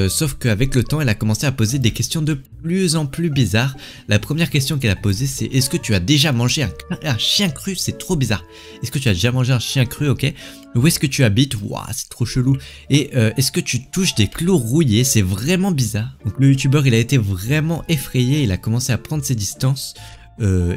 Sauf qu'avec le temps elle a commencé à poser des questions de plus en plus bizarres. La première question qu'elle a posée c'est: est-ce que tu as déjà mangé un chien cru? C'est trop bizarre. Est-ce que tu as déjà mangé un chien cru? Ok. Où est-ce que tu habites? Waouh, c'est trop chelou. Et est-ce que tu touches des clous rouillés? C'est vraiment bizarre. Donc le youtubeur il a été vraiment effrayé, il a commencé à prendre ses distances.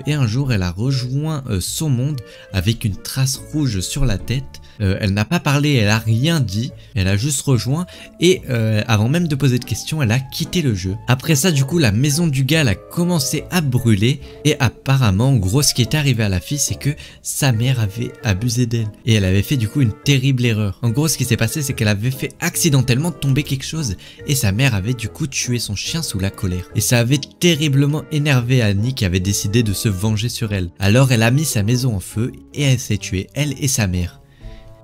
Et un jour elle a rejoint son monde avec une trace rouge sur la tête. Elle n'a pas parlé, elle a rien dit, elle a juste rejoint et avant même de poser de questions, elle a quitté le jeu. Après ça, du coup, la maison du gars elle a commencé à brûler et apparemment, en gros, ce qui est arrivé à la fille, c'est que sa mère avait abusé d'elle et elle avait fait du coup une terrible erreur. En gros, ce qui s'est passé, c'est qu'elle avait fait accidentellement tomber quelque chose et sa mère avait du coup tué son chien sous la colère. Et ça avait terriblement énervé Annie qui avait décidé de se venger sur elle. Alors, elle a mis sa maison en feu et elle s'est tuée, elle et sa mère.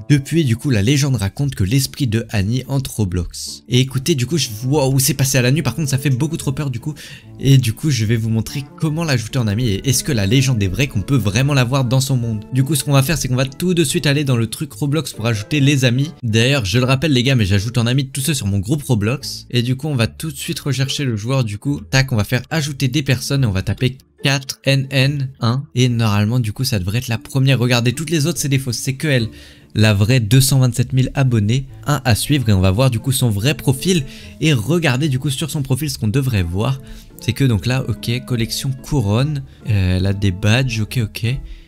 Depuis, du coup, la légende raconte que l'esprit de Annie entre Roblox. Et écoutez, du coup, je vois où c'est passé à la nuit. Par contre, ça fait beaucoup trop peur, du coup. Et du coup, je vais vous montrer comment l'ajouter en ami. Et est-ce que la légende est vraie, qu'on peut vraiment la voir dans son monde? Du coup, ce qu'on va faire, c'est qu'on va tout de suite aller dans le truc Roblox pour ajouter les amis. D'ailleurs, je le rappelle, les gars, mais j'ajoute en ami tous ceux sur mon groupe Roblox. Et du coup, on va tout de suite rechercher le joueur. Du coup, tac, on va faire ajouter des personnes et on va taper 4NN1 et normalement du coup ça devrait être la première. Regardez, toutes les autres c'est des fausses, c'est que elle. La vraie 227 000 abonnés, 1 à suivre et on va voir du coup son vrai profil. Et regardez du coup sur son profil ce qu'on devrait voir, c'est que donc là ok, collection couronne, elle a des badges, ok.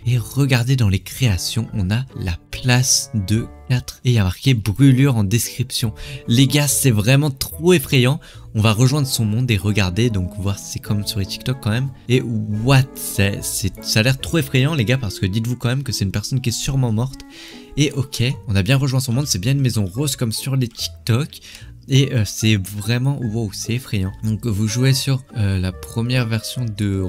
Et regardez dans les créations, on a la place de 4 et il y a marqué brûlure en description. Les gars, c'est vraiment trop effrayant. On va rejoindre son monde et regarder, donc voir si c'est comme sur les TikTok quand même. Et what, ça a l'air trop effrayant les gars, parce que dites-vous quand même que c'est une personne qui est sûrement morte. Et ok, on a bien rejoint son monde, c'est bien une maison rose comme sur les TikTok. Et c'est vraiment, wow, c'est effrayant. Donc vous jouez sur la première version de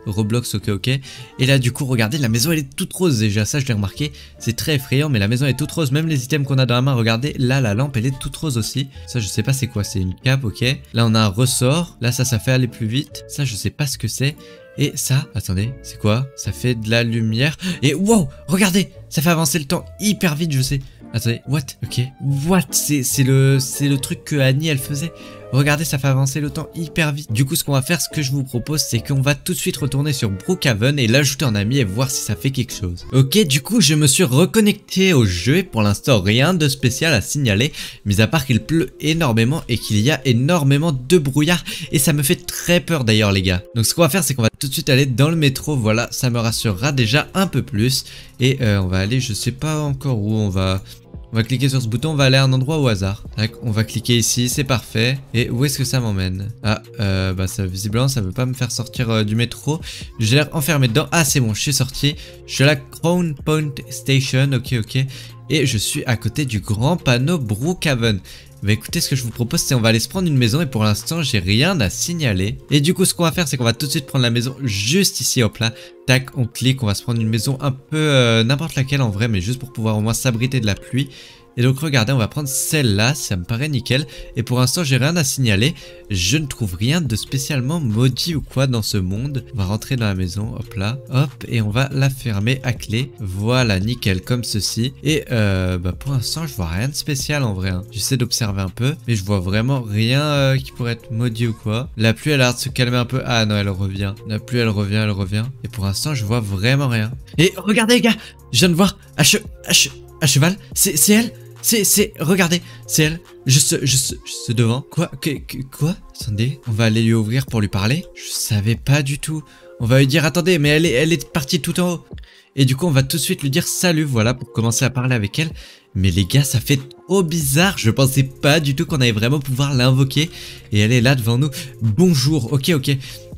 Roblox, ok. Et là du coup regardez, la maison elle est toute rose déjà, ça je l'ai remarqué. C'est très effrayant, mais la maison est toute rose. Même les items qu'on a dans la main, regardez, là la lampe elle est toute rose aussi. Ça je sais pas c'est quoi, c'est une cape, ok. Là on a un ressort, là ça fait aller plus vite. Ça je sais pas ce que c'est. Et ça, attendez, c'est quoi? Ça fait de la lumière. Et wow, regardez, ça fait avancer le temps hyper vite, je sais. Attendez, what? Ok, what? C'est le truc que Annie elle faisait. Regardez, ça fait avancer le temps hyper vite. Du coup, ce qu'on va faire, ce que je vous propose, c'est qu'on va tout de suite retourner sur Brookhaven et l'ajouter en ami et voir si ça fait quelque chose. Ok, du coup, je me suis reconnecté au jeu et pour l'instant, rien de spécial à signaler, mis à part qu'il pleut énormément et qu'il y a énormément de brouillard et ça me fait très peur d'ailleurs, les gars. Donc, ce qu'on va faire, c'est qu'on va tout de suite aller dans le métro. Voilà, ça me rassurera déjà un peu plus et on va aller, je sais pas encore où on va... On va cliquer sur ce bouton, on va aller à un endroit au hasard. Tac, on va cliquer ici, c'est parfait. Et où est-ce que ça m'emmène? Ah, bah ça, visiblement ça veut pas me faire sortir du métro. J'ai l'air enfermé dedans. Ah c'est bon, je suis sorti. Je suis à la Crown Point Station, ok. Et je suis à côté du grand panneau Brookhaven. Bah écoutez, ce que je vous propose, c'est on va aller se prendre une maison et pour l'instant, j'ai rien à signaler. Et du coup, ce qu'on va faire, c'est qu'on va tout de suite prendre la maison juste ici, hop là. Tac, on clique, on va se prendre une maison un peu n'importe laquelle en vrai, mais juste pour pouvoir au moins s'abriter de la pluie. Et donc regardez, on va prendre celle-là, ça me paraît nickel. Et pour l'instant, j'ai rien à signaler. Je ne trouve rien de spécialement maudit ou quoi dans ce monde. On va rentrer dans la maison, hop là, hop, et on va la fermer à clé. Voilà, nickel, comme ceci. Et pour l'instant, je vois rien de spécial en vrai. Hein. J'essaie d'observer un peu, mais je vois vraiment rien qui pourrait être maudit ou quoi. La pluie, elle a l'air de se calmer un peu. Ah non, elle revient. La pluie, elle revient, elle revient. Et pour l'instant, je vois vraiment rien. Et regardez les gars, je viens de voir à cheval, c'est elle. Regardez, c'est elle, juste devant. Quoi? Attendez, on va aller lui ouvrir pour lui parler. Je savais pas du tout. On va lui dire, attendez, mais elle est partie tout en haut. Et du coup, on va tout de suite lui dire salut, voilà, pour commencer à parler avec elle. Mais les gars, ça fait trop bizarre. Je pensais pas du tout qu'on allait vraiment pouvoir l'invoquer. Et elle est là devant nous. Bonjour, ok.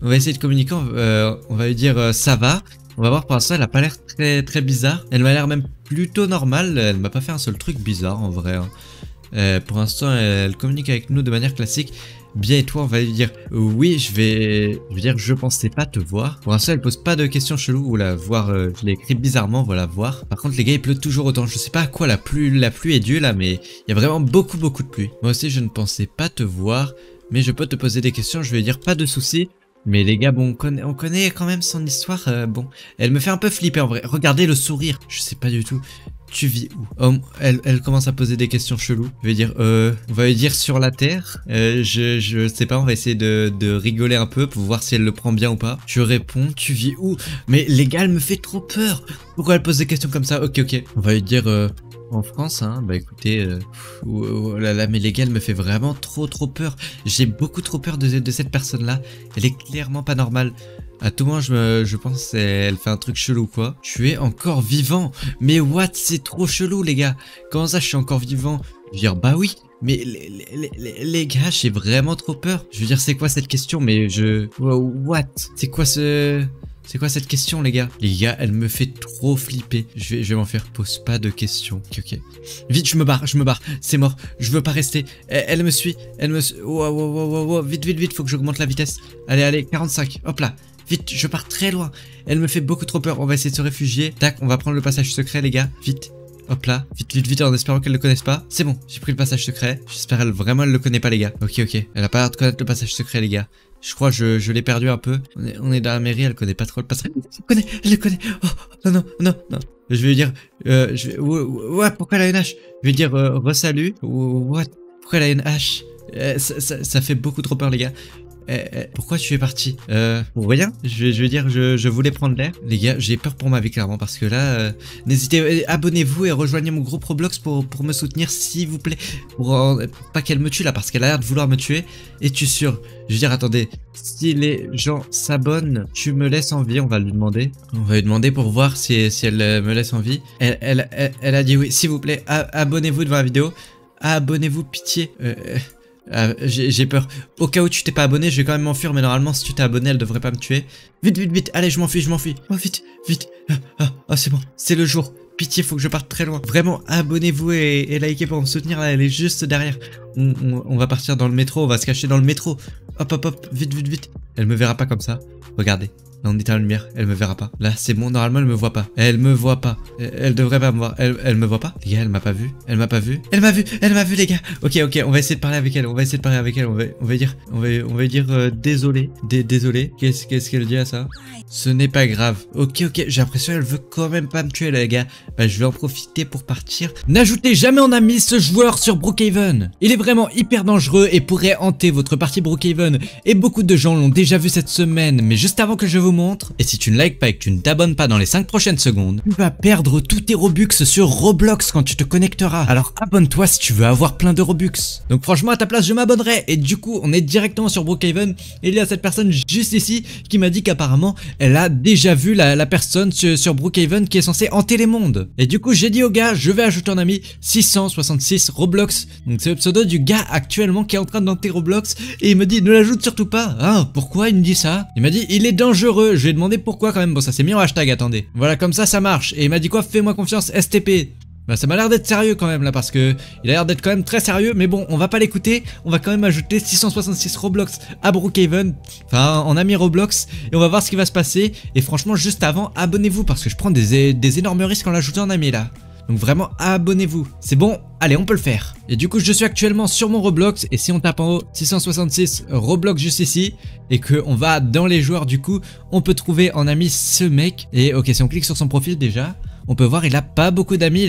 On va essayer de communiquer, on va lui dire ça va. On va voir, pour l'instant, elle a pas l'air très bizarre. Elle m'a l'air même plutôt normale. Elle m'a pas fait un seul truc bizarre en vrai. Hein. Pour l'instant, elle communique avec nous de manière classique. Bien, et toi, on va lui dire oui, je vais dire je pensais pas te voir. Pour l'instant, elle pose pas de questions cheloues ou la voir. Je l'ai écrit bizarrement, voilà, voir. Par contre, les gars, il pleut toujours autant. Je sais pas à quoi la pluie est due là, mais il y a vraiment beaucoup de pluie. Moi aussi, je ne pensais pas te voir, mais je peux te poser des questions. Je vais lui dire pas de soucis. Mais les gars, bon, on connaît quand même son histoire. Bon, elle me fait un peu flipper en vrai. Regardez le sourire. Je sais pas du tout. Tu vis où? Oh, elle commence à poser des questions cheloues. Je vais dire, on va lui dire sur la terre. Je sais pas, on va essayer de rigoler un peu pour voir si elle le prend bien ou pas. Je réponds, tu vis où? Mais les gars, elle me fait trop peur. Pourquoi elle pose des questions comme ça? Ok. On va lui dire, en France, hein, bah écoutez, oh là là, mais les gars, elle me fait vraiment trop peur. J'ai beaucoup trop peur de cette personne-là. Elle est clairement pas normale. À tout moment, je pense qu'elle fait un truc chelou, quoi. Tu es encore vivant. Mais what? C'est trop chelou, les gars. Comment ça, je suis encore vivant? Je veux dire, bah oui. Mais les gars, j'ai vraiment trop peur. Je veux dire, c'est quoi cette question? Mais what? C'est quoi cette question, les gars? Les gars, elle me fait trop flipper. Je vais m'en faire. Pose pas de questions. Ok. Vite, je me barre. C'est mort. Je veux pas rester. Elle me suit. Wow. Vite. Faut que j'augmente la vitesse. Allez, 45. Hop là. Vite, je pars très loin. Elle me fait beaucoup trop peur. On va essayer de se réfugier. Tac, on va prendre le passage secret, les gars. Vite. Hop là, vite, en espérant qu'elle le connaisse pas. C'est bon, j'ai pris le passage secret. J'espère vraiment elle le connaît pas, les gars. Ok. Elle a pas l'air de connaître le passage secret, les gars. Je crois que je l'ai perdu un peu. On est dans la mairie, elle connaît pas trop le passage. Elle le connaît. Oh, non. Je vais lui dire, ouais, pourquoi elle a une hache? Je vais dire, re-salut. What? Pourquoi elle a une hache? Ça fait beaucoup trop peur, les gars. Pourquoi tu es parti? Pour rien. Je veux dire, je voulais prendre l'air. Les gars, j'ai peur pour ma vie clairement parce que là, n'hésitez, abonnez-vous et rejoignez mon groupe Roblox pour me soutenir s'il vous plaît. Pour pas qu'elle me tue là parce qu'elle a l'air de vouloir me tuer. Es-tu sûr? Je veux dire, attendez, si les gens s'abonnent, tu me laisses en vie, on va lui demander. On va lui demander pour voir si elle me laisse en vie. Elle a dit oui, s'il vous plaît, abonnez-vous devant la vidéo. Abonnez-vous, pitié. J'ai peur. Au cas où tu t'es pas abonné, je vais quand même m'enfuir, mais normalement si tu t'es abonné, elle devrait pas me tuer. Vite, allez, je m'enfuis. Oh, vite. C'est bon, c'est le jour. Pitié, faut que je parte très loin. Vraiment, abonnez-vous et likez pour me soutenir, là, elle est juste derrière. On va partir dans le métro, on va se cacher dans le métro. Hop, vite. Elle me verra pas comme ça. Regardez. Là, on éteint la lumière, elle me verra pas. Là, c'est bon, normalement, elle me voit pas. Elle devrait pas me voir. Elle me voit pas. Les gars, elle m'a pas vu. Elle m'a vu, les gars. Ok, on va essayer de parler avec elle. On va dire désolé. Désolé. Qu'est-ce qu'elle dit à ça? Ce n'est pas grave. Ok, j'ai l'impression qu'elle veut quand même pas me tuer, les gars. Bah, je vais en profiter pour partir. N'ajoutez jamais en ami ce joueur sur Brookhaven. Il est vraiment hyper dangereux et pourrait hanter votre partie Brookhaven. Et beaucoup de gens l'ont déjà vu cette semaine. Mais juste avant que je vous montre, et si tu ne likes pas et que tu ne t'abonnes pas dans les 5 prochaines secondes, tu vas perdre tous tes Robux sur Roblox quand tu te connecteras. Alors abonne-toi si tu veux avoir plein de Robux. Donc franchement, à ta place, je m'abonnerai. Et du coup, on est directement sur Brookhaven. Et il y a cette personne juste ici qui m'a dit qu'apparemment, elle a déjà vu la personne sur Brookhaven qui est censée hanter les mondes. Et du coup, j'ai dit au gars, je vais ajouter un ami 666 Roblox. Donc c'est le pseudo du gars actuellement qui est en train d'hanter Roblox. Et il me dit, ne l'ajoute surtout pas. Ah, pourquoi il me dit ça? Il m'a dit, il est dangereux. Je lui ai demandé pourquoi quand même. Bon, ça s'est mis en hashtag, attendez. Voilà, comme ça marche. Et il m'a dit quoi? Fais-moi confiance, STP. Bah, ça m'a l'air d'être sérieux quand même là, parce que il a l'air d'être quand même très sérieux. Mais bon, on va pas l'écouter. On va quand même ajouter 666 Roblox à Brookhaven, enfin en ami Roblox, et on va voir ce qui va se passer. Et franchement, juste avant, abonnez-vous parce que je prends des énormes risques en l'ajoutant en ami là. Donc vraiment abonnez-vous. C'est bon, allez on peut le faire. Et du coup je suis actuellement sur mon Roblox et si on tape en haut 666 Roblox juste ici et que on va dans les joueurs du coup, on peut trouver en ami ce mec. Et ok, si on clique sur son profil déjà, on peut voir il a pas beaucoup d'amis,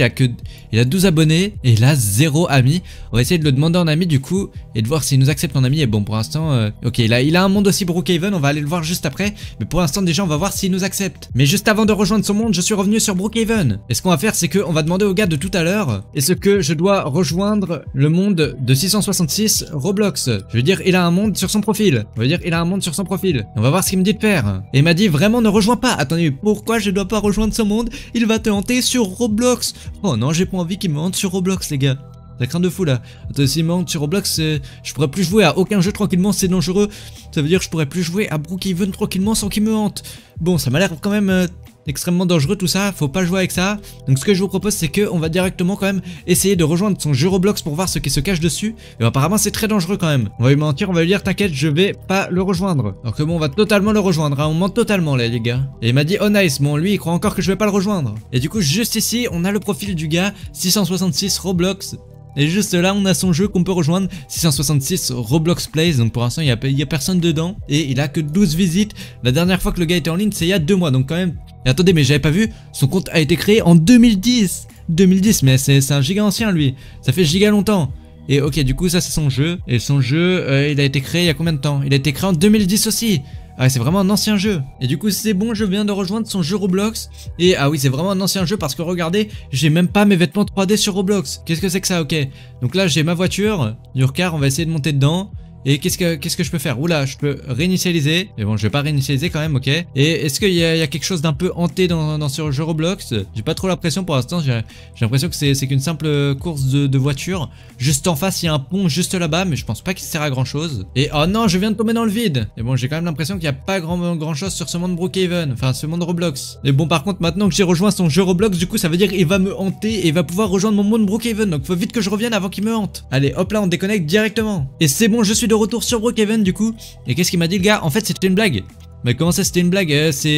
il a 12 abonnés et il a 0 amis. On va essayer de le demander en ami du coup et de voir s'il nous accepte en ami. Et bon pour l'instant, ok il a un monde aussi Brookhaven, on va aller le voir juste après. Mais pour l'instant déjà on va voir s'il nous accepte. Mais juste avant de rejoindre son monde, je suis revenu sur Brookhaven. Et ce qu'on va faire c'est qu'on va demander au gars de tout à l'heure est-ce que je dois rejoindre le monde de 666 Roblox. Je veux dire il a un monde sur son profil. On va dire il a un monde sur son profil. On va voir ce qu'il me dit de faire. Et il m'a dit vraiment ne rejoins pas. Attendez, pourquoi je dois pas rejoindre ce monde? Il va te hanter sur Roblox. Oh non, j'ai pas envie qu'il me hante sur Roblox les gars. Ça craint de fou là. Attends, s'il me hante sur Roblox, je pourrais plus jouer à aucun jeu tranquillement, c'est dangereux. Ça veut dire que je pourrais plus jouer à Brookhaven tranquillement sans qu'il me hante. Bon, ça m'a l'air quand même extrêmement dangereux tout ça, faut pas jouer avec ça. Donc ce que je vous propose c'est qu'on va directement quand même essayer de rejoindre son jeu Roblox pour voir ce qui se cache dessus. Et apparemment c'est très dangereux quand même. On va lui mentir, on va lui dire t'inquiète je vais pas le rejoindre. Alors que bon on va totalement le rejoindre, hein. On ment totalement là les gars. Et il m'a dit oh nice, bon lui il croit encore que je vais pas le rejoindre. Et du coup juste ici on a le profil du gars 666 Roblox. Et juste là on a son jeu qu'on peut rejoindre 666 Roblox Plays. Donc pour l'instant il y a personne dedans. Et il a que 12 visites. La dernière fois que le gars était en ligne c'est il y a 2 mois. Donc quand même. Et attendez mais j'avais pas vu. Son compte a été créé en 2010. 2010 mais c'est un giga ancien lui. Ça fait giga longtemps. Et ok du coup ça c'est son jeu. Et son jeu il a été créé il y a combien de temps? Il a été créé en 2010 aussi. Ah c'est vraiment un ancien jeu. Et du coup c'est bon, je viens de rejoindre son jeu Roblox. Et ah oui c'est vraiment un ancien jeu parce que regardez, j'ai même pas mes vêtements 3D sur Roblox. Qu'est-ce que c'est que ça? Ok. Donc là j'ai ma voiture, Durcar, on va essayer de monter dedans. Et qu'est-ce que je peux faire? Oula, je peux réinitialiser. Mais bon, je vais pas réinitialiser quand même, ok. Et est-ce qu'il y a quelque chose d'un peu hanté dans ce jeu Roblox? J'ai pas trop l'impression pour l'instant. J'ai l'impression que c'est qu'une simple course de voiture. Juste en face, il y a un pont juste là-bas, mais je pense pas qu'il sert à grand chose. Et oh non, je viens de tomber dans le vide. Et bon, j'ai quand même l'impression qu'il y a pas grand chose sur ce monde Brookhaven. Enfin, ce monde Roblox. Et bon, par contre, maintenant que j'ai rejoint son jeu Roblox, du coup, ça veut dire qu'il va me hanter et il va pouvoir rejoindre mon monde Brookhaven. Donc, faut vite que je revienne avant qu'il me hante. Allez, hop là, on déconnecte directement. Et c'est bon, je suis de retour sur Brookhaven du coup. Et qu'est-ce qu'il m'a dit le gars? En fait c'était une blague. Mais comment ça c'était une blague?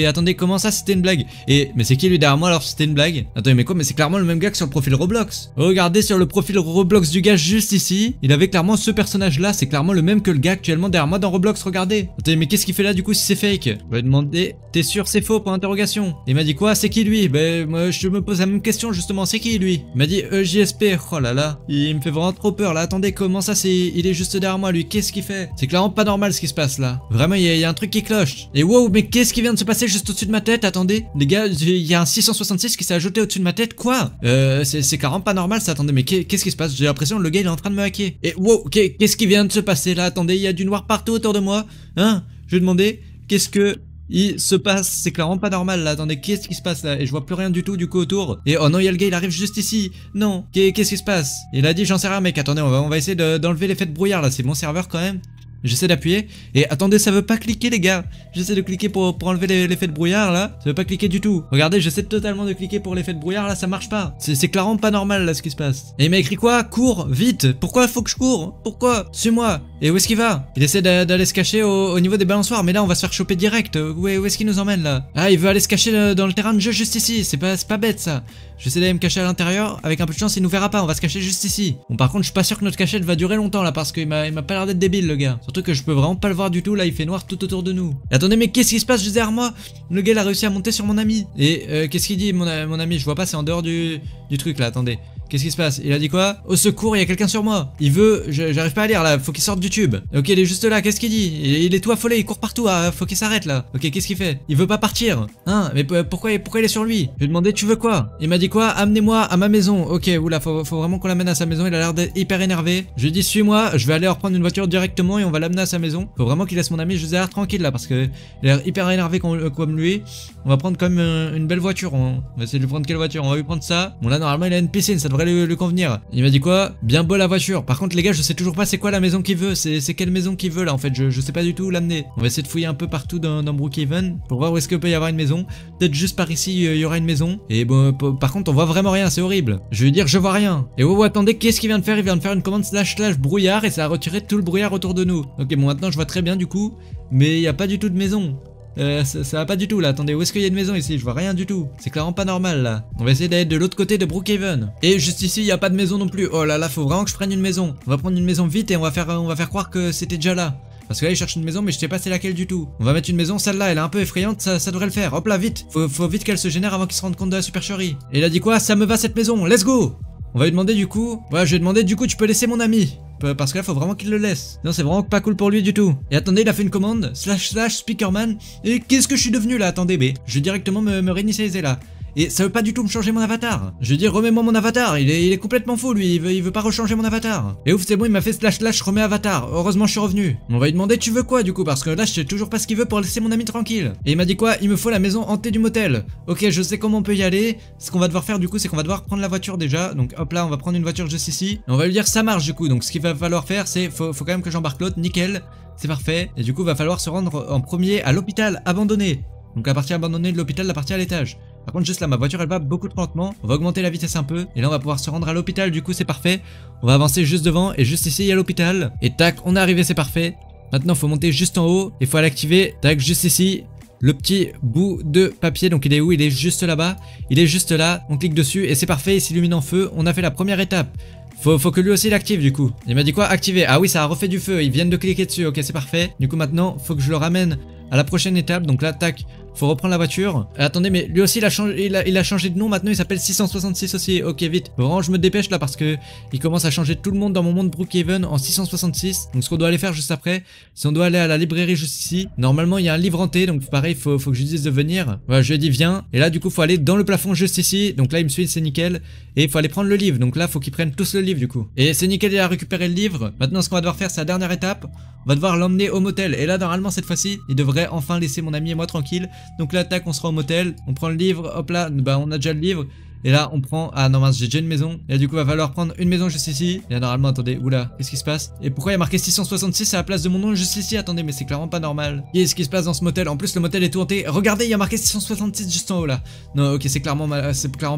Attendez, comment ça c'était une blague? Mais c'est qui lui derrière moi alors c'était une blague? Attendez mais quoi? Mais c'est clairement le même gars que sur le profil Roblox. Regardez sur le profil Roblox du gars juste ici. Il avait clairement ce personnage là. C'est clairement le même que le gars actuellement derrière moi dans Roblox, regardez. Attendez mais qu'est-ce qu'il fait là du coup si c'est fake? Je vais demander, t'es sûr c'est faux pour interrogation? Il m'a dit quoi? C'est qui lui? Moi je me pose la même question justement, c'est qui lui? Il m'a dit JSP. Oh là là, il me fait vraiment trop peur là. Attendez, comment ça il est juste derrière moi lui? Qu'est-ce qu'il fait? C'est clairement pas normal ce qui se passe là. Vraiment il y a un truc qui cloche. Et wow, mais qu'est-ce qui vient de se passer juste au-dessus de ma tête? Attendez, les gars, il y a un 666 qui s'est ajouté au-dessus de ma tête, quoi? C'est clairement pas normal ça, attendez, mais qu'est-ce qui se passe? J'ai l'impression que le gars il est en train de me hacker. Et wow, qu'est-ce qui vient de se passer là? Attendez, il y a du noir partout autour de moi. Hein? Je vais demander, qu'est-ce que il se passe? C'est clairement pas normal là, attendez, qu'est-ce qui se passe là? Et je vois plus rien du tout du coup autour. Et oh non, il y a le gars, il arrive juste ici. Non, qu'est-ce qui se passe? Il a dit, j'en sais rien mec, attendez, on va essayer d'enlever l'effet de brouillard là, c'est mon serveur quand même. J'essaie d'appuyer et attendez, ça veut pas cliquer les gars. J'essaie de cliquer pour enlever l'effet de brouillard là. Ça veut pas cliquer du tout. Regardez, j'essaie totalement de cliquer pour l'effet de brouillard là, ça marche pas. C'est clairement pas normal là ce qui se passe. Et il m'a écrit quoi? Cours, vite. Pourquoi faut que je cours? Pourquoi? Suis-moi. Et où est-ce qu'il va? Il essaie d'aller se cacher au niveau des balançoires, mais là on va se faire choper direct. Où est-ce qu'il nous emmène là? Ah, il veut aller se cacher dans le terrain de jeu juste ici. C'est pas bête ça. J'essaie d'aller me cacher à l'intérieur. Avec un peu de chance, il nous verra pas. On va se cacher juste ici. Bon, par contre, je suis pas sûr que notre cachette va durer longtemps là parce qu'il m'a pas l'air d'être débile le gars. Surtout que je peux vraiment pas le voir du tout. Là, il fait noir tout autour de nous. Et attendez, mais qu'est-ce qui se passe juste derrière moi? Le gars il a réussi à monter sur mon ami. Et qu'est-ce qu'il dit mon ami? Je vois pas, c'est en dehors du truc là. Attendez. Qu'est-ce qui se passe? Il a dit quoi? Au secours, il y a quelqu'un sur moi. Il veut... J'arrive pas à lire là, faut qu'il sorte du tube. Ok, il est juste là, qu'est-ce qu'il dit? Il est tout affolé, il court partout, faut qu'il s'arrête là. Ok, qu'est-ce qu'il fait? Il veut pas partir. Hein? Mais pourquoi il est sur lui? Je lui ai demandé, tu veux quoi? Il m'a dit quoi? Amenez-moi à ma maison. Ok, oula, faut vraiment qu'on l'amène à sa maison, il a l'air d'être hyper énervé. Je lui ai dit, suis-moi, je vais aller reprendre une voiture directement et on va l'amener à sa maison. Faut vraiment qu'il laisse mon ami juste derrière tranquille là, parce que il a l'air hyper énervé comme lui. On va prendre quand même une belle voiture. On va essayer de lui prendre quelle voiture? On va lui prendre ça. Bon là, normalement, il a une piscine, ça devrait lui convenir. Il m'a dit quoi? Bien beau la voiture. Par contre les gars, je sais toujours pas c'est quoi la maison qu'il veut. C'est quelle maison qu'il veut là en fait. Je sais pas du tout où l'amener. On va essayer de fouiller un peu partout dans Brookhaven pour voir où est-ce qu'il peut y avoir une maison. Peut-être juste par ici il y aura une maison. Et bon par contre on voit vraiment rien, c'est horrible. Je vais lui dire je vois rien. Et oh attendez, qu'est-ce qu'il vient de faire? Il vient de faire une commande / brouillard et ça a retiré tout le brouillard autour de nous. Ok bon maintenant je vois très bien du coup. Mais il n'y a pas du tout de maison. Ça va pas du tout là, attendez, où est-ce qu'il y a une maison ici? Je vois rien du tout, c'est clairement pas normal là. On va essayer d'aller de l'autre côté de Brookhaven. Et juste ici, il y a pas de maison non plus. Oh là là, faut vraiment que je prenne une maison. On va prendre une maison vite et on va faire croire que c'était déjà là. Parce que là il cherche une maison mais je sais pas c'est laquelle du tout. On va mettre une maison, celle-là elle est un peu effrayante, ça devrait le faire. Hop là vite, faut vite qu'elle se génère avant qu'il se rende compte de la supercherie. Et il a dit quoi? Ça me va cette maison, let's go. On va lui demander du coup, ouais je vais demander du coup tu peux laisser mon ami. Parce que là faut vraiment qu'il le laisse. Non c'est vraiment pas cool pour lui du tout. Et attendez il a fait une commande, / speakerman. Et qu'est-ce que je suis devenu là? Attendez mais je vais directement me réinitialiser là. Et ça veut pas du tout me changer mon avatar. Je veux dire, remets-moi mon avatar. Il est complètement faux, lui. Il veut pas rechanger mon avatar. Et ouf, c'est bon, il m'a fait / remets avatar. Heureusement, je suis revenu. On va lui demander, tu veux quoi, du coup? Parce que là, je sais toujours pas ce qu'il veut pour laisser mon ami tranquille. Et il m'a dit quoi? Il me faut la maison hantée du motel. Ok, je sais comment on peut y aller. Ce qu'on va devoir faire, du coup, c'est qu'on va devoir prendre la voiture déjà. Donc, hop là, on va prendre une voiture juste ici. Et on va lui dire, ça marche, du coup. Donc, ce qu'il va falloir faire, c'est, faut quand même que j'embarque l'autre. Nickel. C'est parfait. Et du coup, va falloir se rendre en premier à l'hôpital abandonné. Donc, la partie abandonnée de l'hôpital, la partie à l'étage. Par contre juste là ma voiture elle va beaucoup trop lentement. On va augmenter la vitesse un peu. Et là on va pouvoir se rendre à l'hôpital, du coup c'est parfait. On va avancer juste devant et juste ici il y a l'hôpital. Et tac, on est arrivé, c'est parfait. Maintenant faut monter juste en haut. Il faut l'activer. Tac, juste ici. Le petit bout de papier, donc il est où? Il est juste là-bas. Il est juste là, on clique dessus et c'est parfait, il s'illumine en feu. On a fait la première étape. Faut que lui aussi l'active du coup. Il m'a dit quoi? Activer. Ah oui, ça a refait du feu, ils viennent de cliquer dessus. Ok, c'est parfait. Du coup maintenant, faut que je le ramène à la prochaine étape. Donc là, tac, faut reprendre la voiture. Attendez, mais lui aussi il a changé de nom. Maintenant il s'appelle 666 aussi. Ok, vite. Vraiment je me dépêche là parce que il commence à changer tout le monde dans mon monde Brookhaven en 666. Donc ce qu'on doit aller faire juste après, c'est on doit aller à la librairie juste ici. Normalement il y a un livre hanté, donc pareil faut que je lui dise de venir. Voilà, je lui ai dit viens. Et là du coup faut aller dans le plafond juste ici. Donc là il me suit, c'est nickel. Et il faut aller prendre le livre. Donc là faut qu'ils prennent tous le livre du coup. Et c'est nickel, il a récupéré le livre. Maintenant ce qu'on va devoir faire, c'est la dernière étape. On va devoir l'emmener au motel. Et là normalement cette fois-ci il devrait enfin laisser mon ami et moi tranquille. Donc là tac, on sera au motel, on prend le livre, hop là, bah on a déjà le livre. Et là on prend, ah non mince j'ai déjà une maison. Et là, du coup va falloir prendre une maison juste ici. Et là normalement attendez, oula, qu'est-ce qui se passe? Et pourquoi il y a marqué 666 à la place de mon nom juste ici? Attendez mais c'est clairement pas normal. Qu'est-ce qui se passe dans ce motel? En plus le motel est tout hanté. Regardez il y a marqué 666 juste en haut là. Non ok c'est clairement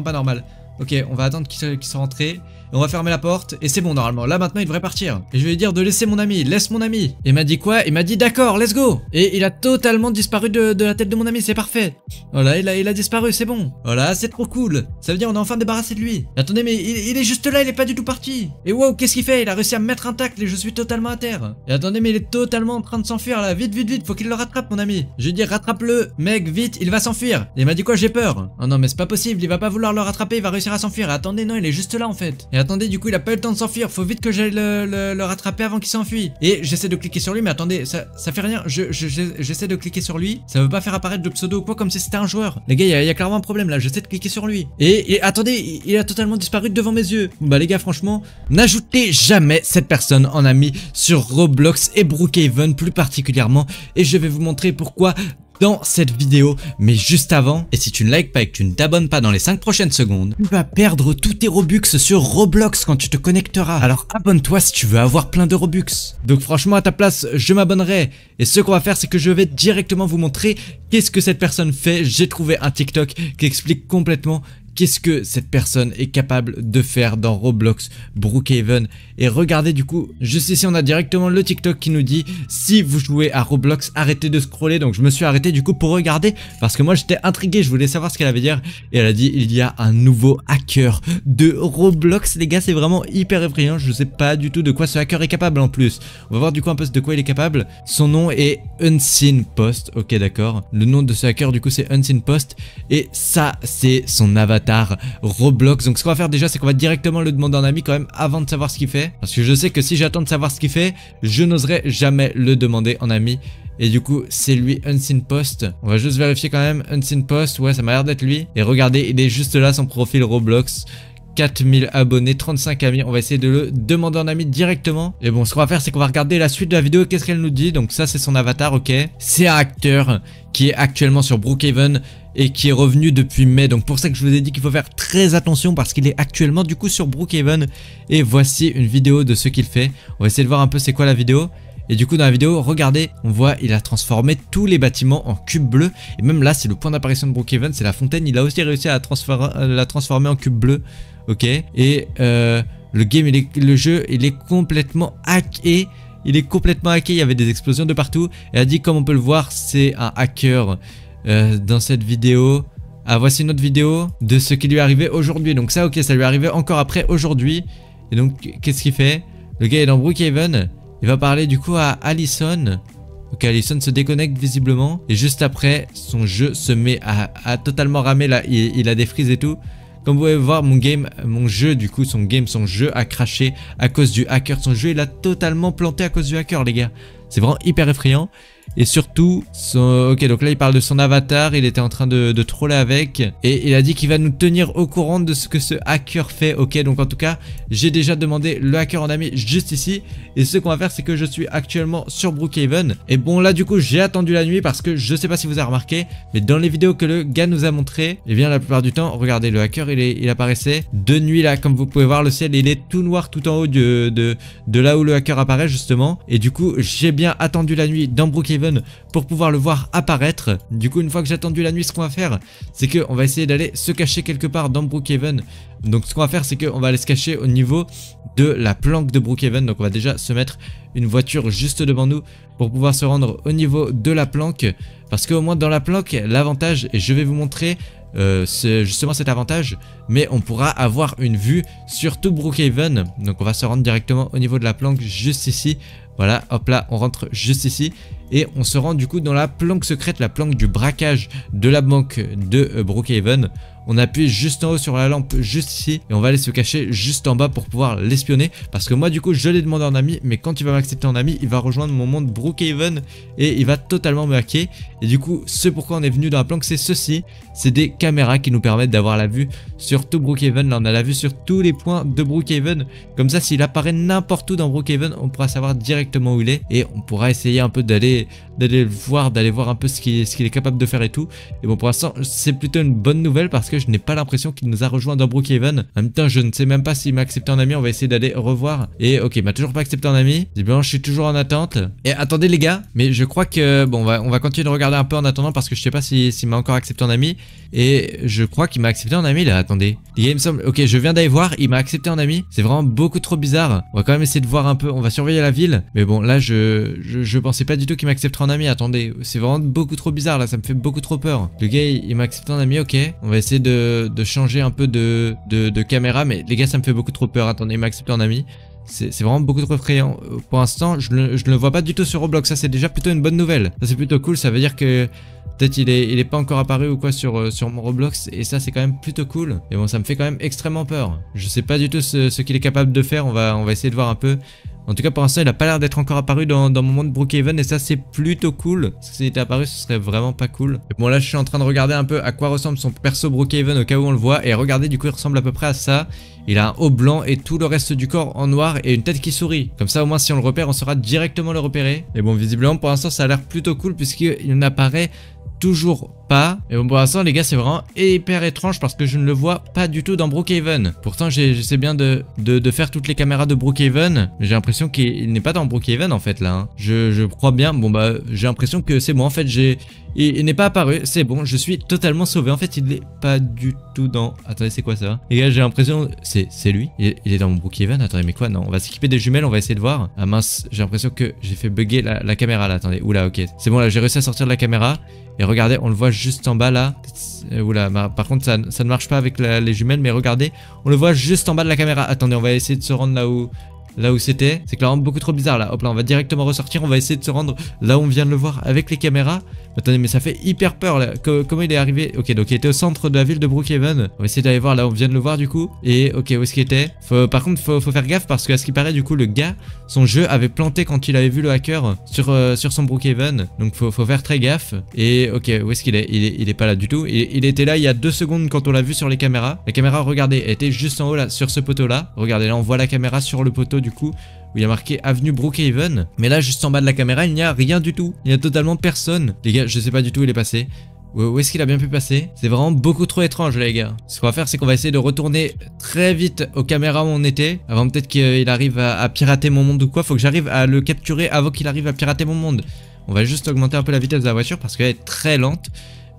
pas normal. Ok, on va attendre qu'ils soient rentrés. Et on va fermer la porte. Et c'est bon normalement. Là maintenant il devrait partir. Et je vais lui dire de laisser mon ami. Laisse mon ami. Et il m'a dit quoi? Il m'a dit d'accord, let's go. Et il a totalement disparu de la tête de mon ami. C'est parfait. Voilà, il a disparu, c'est bon. Voilà, c'est trop cool. Ça veut dire on est enfin débarrassé de lui. Et attendez, mais il est juste là, il est pas du tout parti. Et wow, qu'est-ce qu'il fait? Il a réussi à me mettre un tacle et je suis totalement à terre. Et attendez, mais il est totalement en train de s'enfuir là. Vite, vite, vite. Faut qu'il le rattrape, mon ami. Je lui dis rattrape-le. Mec, vite, il va s'enfuir. Et il m'a dit quoi? J'ai peur. Oh non, mais c'est pas possible. Il va pas vouloir le rattraper. Il va réussir à s'enfuir. Attendez, non, il est juste là en fait. Et attendez, du coup, il a pas eu le temps de s'enfuir. Faut vite que j'aille le rattraper avant qu'il s'enfuit. Et j'essaie de cliquer sur lui, mais attendez, ça fait rien. J'essaie de cliquer sur lui. Ça veut pas faire apparaître de pseudo ou quoi, comme si c'était un joueur. Les gars, il y a clairement un problème là. J'essaie de cliquer sur lui. Et attendez, il a totalement disparu devant mes yeux. Bah, les gars, franchement, n'ajoutez jamais cette personne en ami sur Roblox et Brookhaven plus particulièrement. Et je vais vous montrer pourquoi dans cette vidéo, mais juste avant, et si tu ne likes pas et que tu ne t'abonnes pas dans les 5 prochaines secondes, tu vas perdre tous tes Robux sur Roblox quand tu te connecteras. Alors abonne-toi si tu veux avoir plein de Robux. Donc franchement à ta place, je m'abonnerai. Et ce qu'on va faire, c'est que je vais directement vous montrer qu'est-ce que cette personne fait. J'ai trouvé un TikTok qui explique complètement qu'est-ce que cette personne est capable de faire dans Roblox Brookhaven. Et regardez du coup, juste ici on a directement le TikTok qui nous dit si vous jouez à Roblox, arrêtez de scroller. Donc je me suis arrêté du coup pour regarder parce que moi j'étais intrigué, je voulais savoir ce qu'elle avait dire. Et elle a dit il y a un nouveau hacker de Roblox. Les gars, c'est vraiment hyper effrayant, je sais pas du tout de quoi ce hacker est capable en plus. On va voir du coup un peu de quoi il est capable. Son nom est Unseen Post, ok d'accord. Le nom de ce hacker du coup c'est Unseen Post. Et ça c'est son avatar Roblox. Donc ce qu'on va faire déjà, c'est qu'on va directement le demander en ami quand même avant de savoir ce qu'il fait. Parce que je sais que si j'attends de savoir ce qu'il fait, je n'oserais jamais le demander en ami. Et du coup c'est lui, Unseen Post. On va juste vérifier quand même. Unseen Post, ouais ça m'a l'air d'être lui. Et regardez, il est juste là, son profil Roblox. 4000 abonnés, 35 amis. On va essayer de le demander en ami directement. Et bon, ce qu'on va faire, c'est qu'on va regarder la suite de la vidéo. Qu'est-ce qu'elle nous dit? Donc ça, c'est son avatar, ok. C'est un acteur qui est actuellement sur Brookhaven et qui est revenu depuis mai. Donc pour ça que je vous ai dit qu'il faut faire très attention parce qu'il est actuellement du coup sur Brookhaven. Et voici une vidéo de ce qu'il fait. On va essayer de voir un peu c'est quoi la vidéo. Et du coup dans la vidéo, regardez, on voit il a transformé tous les bâtiments en cubes bleus. Et même là, c'est le point d'apparition de Brookhaven, c'est la fontaine. Il a aussi réussi à la transformer en cube bleu. Ok. Et le jeu, il est complètement hacké. il est complètement hacké, il y avait des explosions de partout. Et elle dit, comme on peut le voir, c'est un hacker dans cette vidéo. Ah, voici une autre vidéo de ce qui lui est arrivé aujourd'hui. Donc ça, ok, ça lui est arrivé encore après aujourd'hui. Et donc, qu'est-ce qu'il fait? Le gars est dans Brookhaven. Il va parler du coup à Allison. Ok, Allison se déconnecte visiblement. Et juste après, son jeu se met à totalement ramer. Là, il a des frises et tout. Comme vous pouvez voir, mon jeu, du coup, son jeu a craché à cause du hacker. Son jeu, il a totalement planté à cause du hacker, les gars. C'est vraiment hyper effrayant. Et surtout, ok, donc là il parle de son avatar, il était en train de troller avec. Et il a dit qu'il va nous tenir au courant de ce que ce hacker fait. Ok, donc en tout cas, j'ai déjà demandé le hacker en ami juste ici. Et ce qu'on va faire, c'est que je suis actuellement sur Brookhaven. Et bon, là du coup, j'ai attendu la nuit parce que je sais pas si vous avez remarqué, mais dans les vidéos que le gars nous a montré, et bien la plupart du temps, regardez, le hacker, il apparaissait de nuit là. Comme vous pouvez voir, le ciel, il est tout noir tout en haut de là où le hacker apparaît justement. Et du coup, j'ai bien attendu la nuit dans Brookhaven pour pouvoir le voir apparaître. Du coup, une fois que j'ai attendu la nuit, ce qu'on va faire, c'est qu'on va essayer d'aller se cacher quelque part dans Brookhaven. Donc ce qu'on va faire, c'est qu'on va aller se cacher au niveau de la planque de Brookhaven. Donc on va déjà se mettre une voiture juste devant nous pour pouvoir se rendre au niveau de la planque. Parce qu'au moins dans la planque, l'avantage, et je vais vous montrer c'est justement cet avantage, mais on pourra avoir une vue sur tout Brookhaven. Donc on va se rendre directement au niveau de la planque juste ici. Voilà, hop là, on rentre juste ici et on se rend du coup dans la planque secrète, la planque du braquage de la banque de Brookhaven. On appuie juste en haut sur la lampe juste ici et on va aller se cacher juste en bas pour pouvoir l'espionner, parce que moi du coup je l'ai demandé en ami, mais quand il va m'accepter en ami, il va rejoindre mon monde Brookhaven et il va totalement me hacker. Et du coup, ce pourquoi on est venu dans la planque, c'est ceci, c'est des caméras qui nous permettent d'avoir la vue sur tout Brookhaven. Là on a la vue sur tous les points de Brookhaven, comme ça s'il apparaît n'importe où dans Brookhaven, on pourra savoir directement où il est et on pourra essayer un peu d'aller voir un peu ce qu'il est capable de faire et tout. Et bon, pour l'instant c'est plutôt une bonne nouvelle parce que je n'ai pas l'impression qu'il nous a rejoint dans Brookhaven. En même temps, je ne sais même pas s'il m'a accepté en ami. On va essayer d'aller revoir. Et ok, il m'a toujours pas accepté en ami. Visiblement, je suis toujours en attente. Et attendez les gars, mais je crois que bon, on va continuer de regarder un peu en attendant parce que je sais pas s'il m'a encore accepté en ami. Et je crois qu'il m'a accepté en ami là. Attendez, les gars, il me semble. Ok, je viens d'aller voir. Il m'a accepté en ami. C'est vraiment beaucoup trop bizarre. On va quand même essayer de voir un peu. On va surveiller la ville. Mais bon, là, je pensais pas du tout qu'il m'accepterait en ami. Attendez, c'est vraiment beaucoup trop bizarre là. Ça me fait beaucoup trop peur. Le gars, il m'a accepté en ami. Ok, on va essayer de changer un peu de caméra, mais les gars, ça me fait beaucoup trop peur. Attendez, il m'a accepté en ami. C'est vraiment beaucoup trop effrayant. Pour l'instant, je ne le vois pas du tout sur Roblox. Ça, c'est déjà plutôt une bonne nouvelle. Ça, c'est plutôt cool. Ça veut dire que peut-être il est pas encore apparu ou quoi sur mon Roblox. Et ça, c'est quand même plutôt cool. Et bon, ça me fait quand même extrêmement peur. Je sais pas du tout ce qu'il est capable de faire. On va essayer de voir un peu. En tout cas, pour l'instant, il a pas l'air d'être encore apparu dans mon monde Brookhaven et ça, c'est plutôt cool. Parce que s'il était apparu, ce serait vraiment pas cool. Et bon, là, je suis en train de regarder un peu à quoi ressemble son perso Brookhaven au cas où on le voit. Et regardez, du coup, il ressemble à peu près à ça. Il a un haut blanc et tout le reste du corps en noir et une tête qui sourit. Comme ça, au moins, si on le repère, on saura directement le repérer. Et bon, visiblement, pour l'instant, ça a l'air plutôt cool puisqu'il n'apparaît toujours pas. Et bon, pour l'instant les gars, c'est vraiment hyper étrange parce que je ne le vois pas du tout dans Brookhaven. Pourtant j'essaie bien de faire toutes les caméras de Brookhaven, mais j'ai l'impression qu'il n'est pas dans Brookhaven en fait là hein. Je crois bien. Bon bah j'ai l'impression que c'est bon en fait, il n'est pas apparu, c'est bon, je suis totalement sauvé. En fait il n'est pas du tout dans... Attendez, c'est quoi ça les gars? J'ai l'impression... C'est lui, il est dans mon Brookhaven. Attendez, mais quoi? Non, on va s'équiper des jumelles, on va essayer de voir. Ah mince, j'ai l'impression que j'ai fait bugger la caméra là. Attendez, oula, ok, c'est bon là, j'ai réussi à sortir de la caméra. Et regardez, on le voit juste en bas là. Oula, par contre ça ne marche pas avec les jumelles, mais regardez, on le voit juste en bas de la caméra. Attendez, on va essayer de se rendre là où c'était. C'est clairement beaucoup trop bizarre là. Hop là, on va directement ressortir. On va essayer de se rendre là où on vient de le voir avec les caméras. Attendez, mais ça fait hyper peur là. Comment il est arrivé? Ok, donc il était au centre de la ville de Brookhaven. On va essayer d'aller voir là où on vient de le voir du coup. Et ok, où est-ce qu'il était? Par contre, faut faire gaffe parce que à ce qui paraît, du coup, le gars, son jeu avait planté quand il avait vu le hacker sur son Brookhaven. Donc faut faire très gaffe. Et ok, où est-ce qu'il est? Il est pas là du tout. Il était là il y a 2 secondes quand on l'a vu sur les caméras. La caméra, regardez, elle était juste en haut là, sur ce poteau là. Regardez, là on voit la caméra sur le poteau du coup, où il y a marqué avenue Brookhaven. Mais là, juste en bas de la caméra, il n'y a rien du tout. Il n'y a totalement personne. Les gars, je sais pas du tout où il est passé. Où est-ce qu'il a bien pu passer? C'est vraiment beaucoup trop étrange les gars. Ce qu'on va faire, c'est qu'on va essayer de retourner très vite aux caméras où on était, avant peut-être qu'il arrive à pirater mon monde ou quoi. Faut que j'arrive à le capturer avant qu'il arrive à pirater mon monde. On va juste augmenter un peu la vitesse de la voiture parce qu'elle est très lente.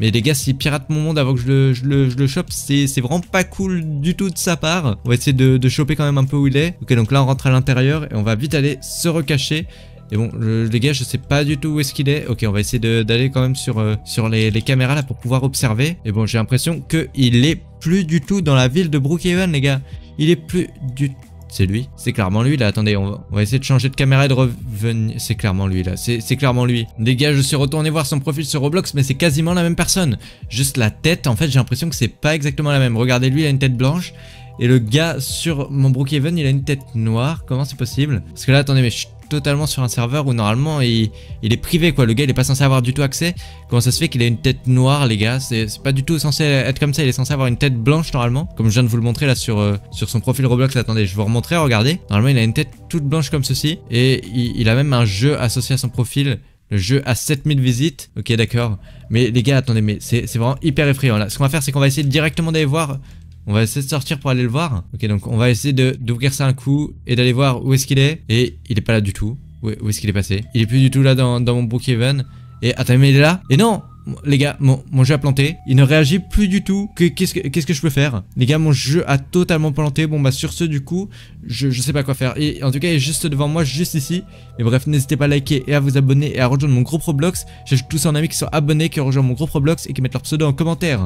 Mais les gars, s'il pirate mon monde avant que je le chope, c'est vraiment pas cool du tout de sa part. On va essayer de choper quand même un peu où il est. Ok, donc là on rentre à l'intérieur et on va vite aller se recacher. Et bon, les gars, je sais pas du tout où est-ce qu'il est. Ok, on va essayer d'aller quand même sur les caméras là pour pouvoir observer. Et bon, j'ai l'impression qu'il est plus du tout dans la ville de Brookhaven, les gars. Il est plus du... C'est lui, c'est clairement lui là, attendez, on va essayer de changer de caméra et de revenir, c'est clairement lui là, c'est clairement lui. Les gars, je suis retourné voir son profil sur Roblox, mais c'est quasiment la même personne. Juste la tête, en fait, j'ai l'impression que c'est pas exactement la même. Regardez, lui, il a une tête blanche, et le gars sur mon Brookhaven, il a une tête noire. Comment c'est possible? Parce que là, attendez, mais je suis totalement sur un serveur où normalement il est privé quoi, le gars il est pas censé avoir du tout accès. Comment ça se fait qu'il a une tête noire, les gars? C'est pas du tout censé être comme ça, il est censé avoir une tête blanche normalement, comme je viens de vous le montrer là sur son profil Roblox. Attendez, je vais vous remontrer, regardez. Normalement il a une tête toute blanche comme ceci, et il a même un jeu associé à son profil. Le jeu a 7000 visites. Ok, d'accord. Mais les gars, attendez, mais c'est vraiment hyper effrayant là. Ce qu'on va faire, c'est qu'on va essayer directement d'aller voir. On va essayer de sortir pour aller le voir. Ok, donc on va essayer d'ouvrir ça un coup et d'aller voir où est-ce qu'il est. Et il est pas là du tout. Où est-ce qu'il est passé? Il est plus du tout là dans mon Brookhaven. Et attends, mais il est là? Et non! Les gars, mon jeu a planté. Il ne réagit plus du tout. Qu'est-ce que je peux faire? Les gars, mon jeu a totalement planté. Bon bah sur ce du coup, je sais pas quoi faire. Et en tout cas, il est juste devant moi, juste ici. Mais bref, n'hésitez pas à liker et à vous abonner et à rejoindre mon groupe Roblox. J'ai tous en amis qui sont abonnés, qui rejoignent mon groupe Roblox et qui mettent leur pseudo en commentaire.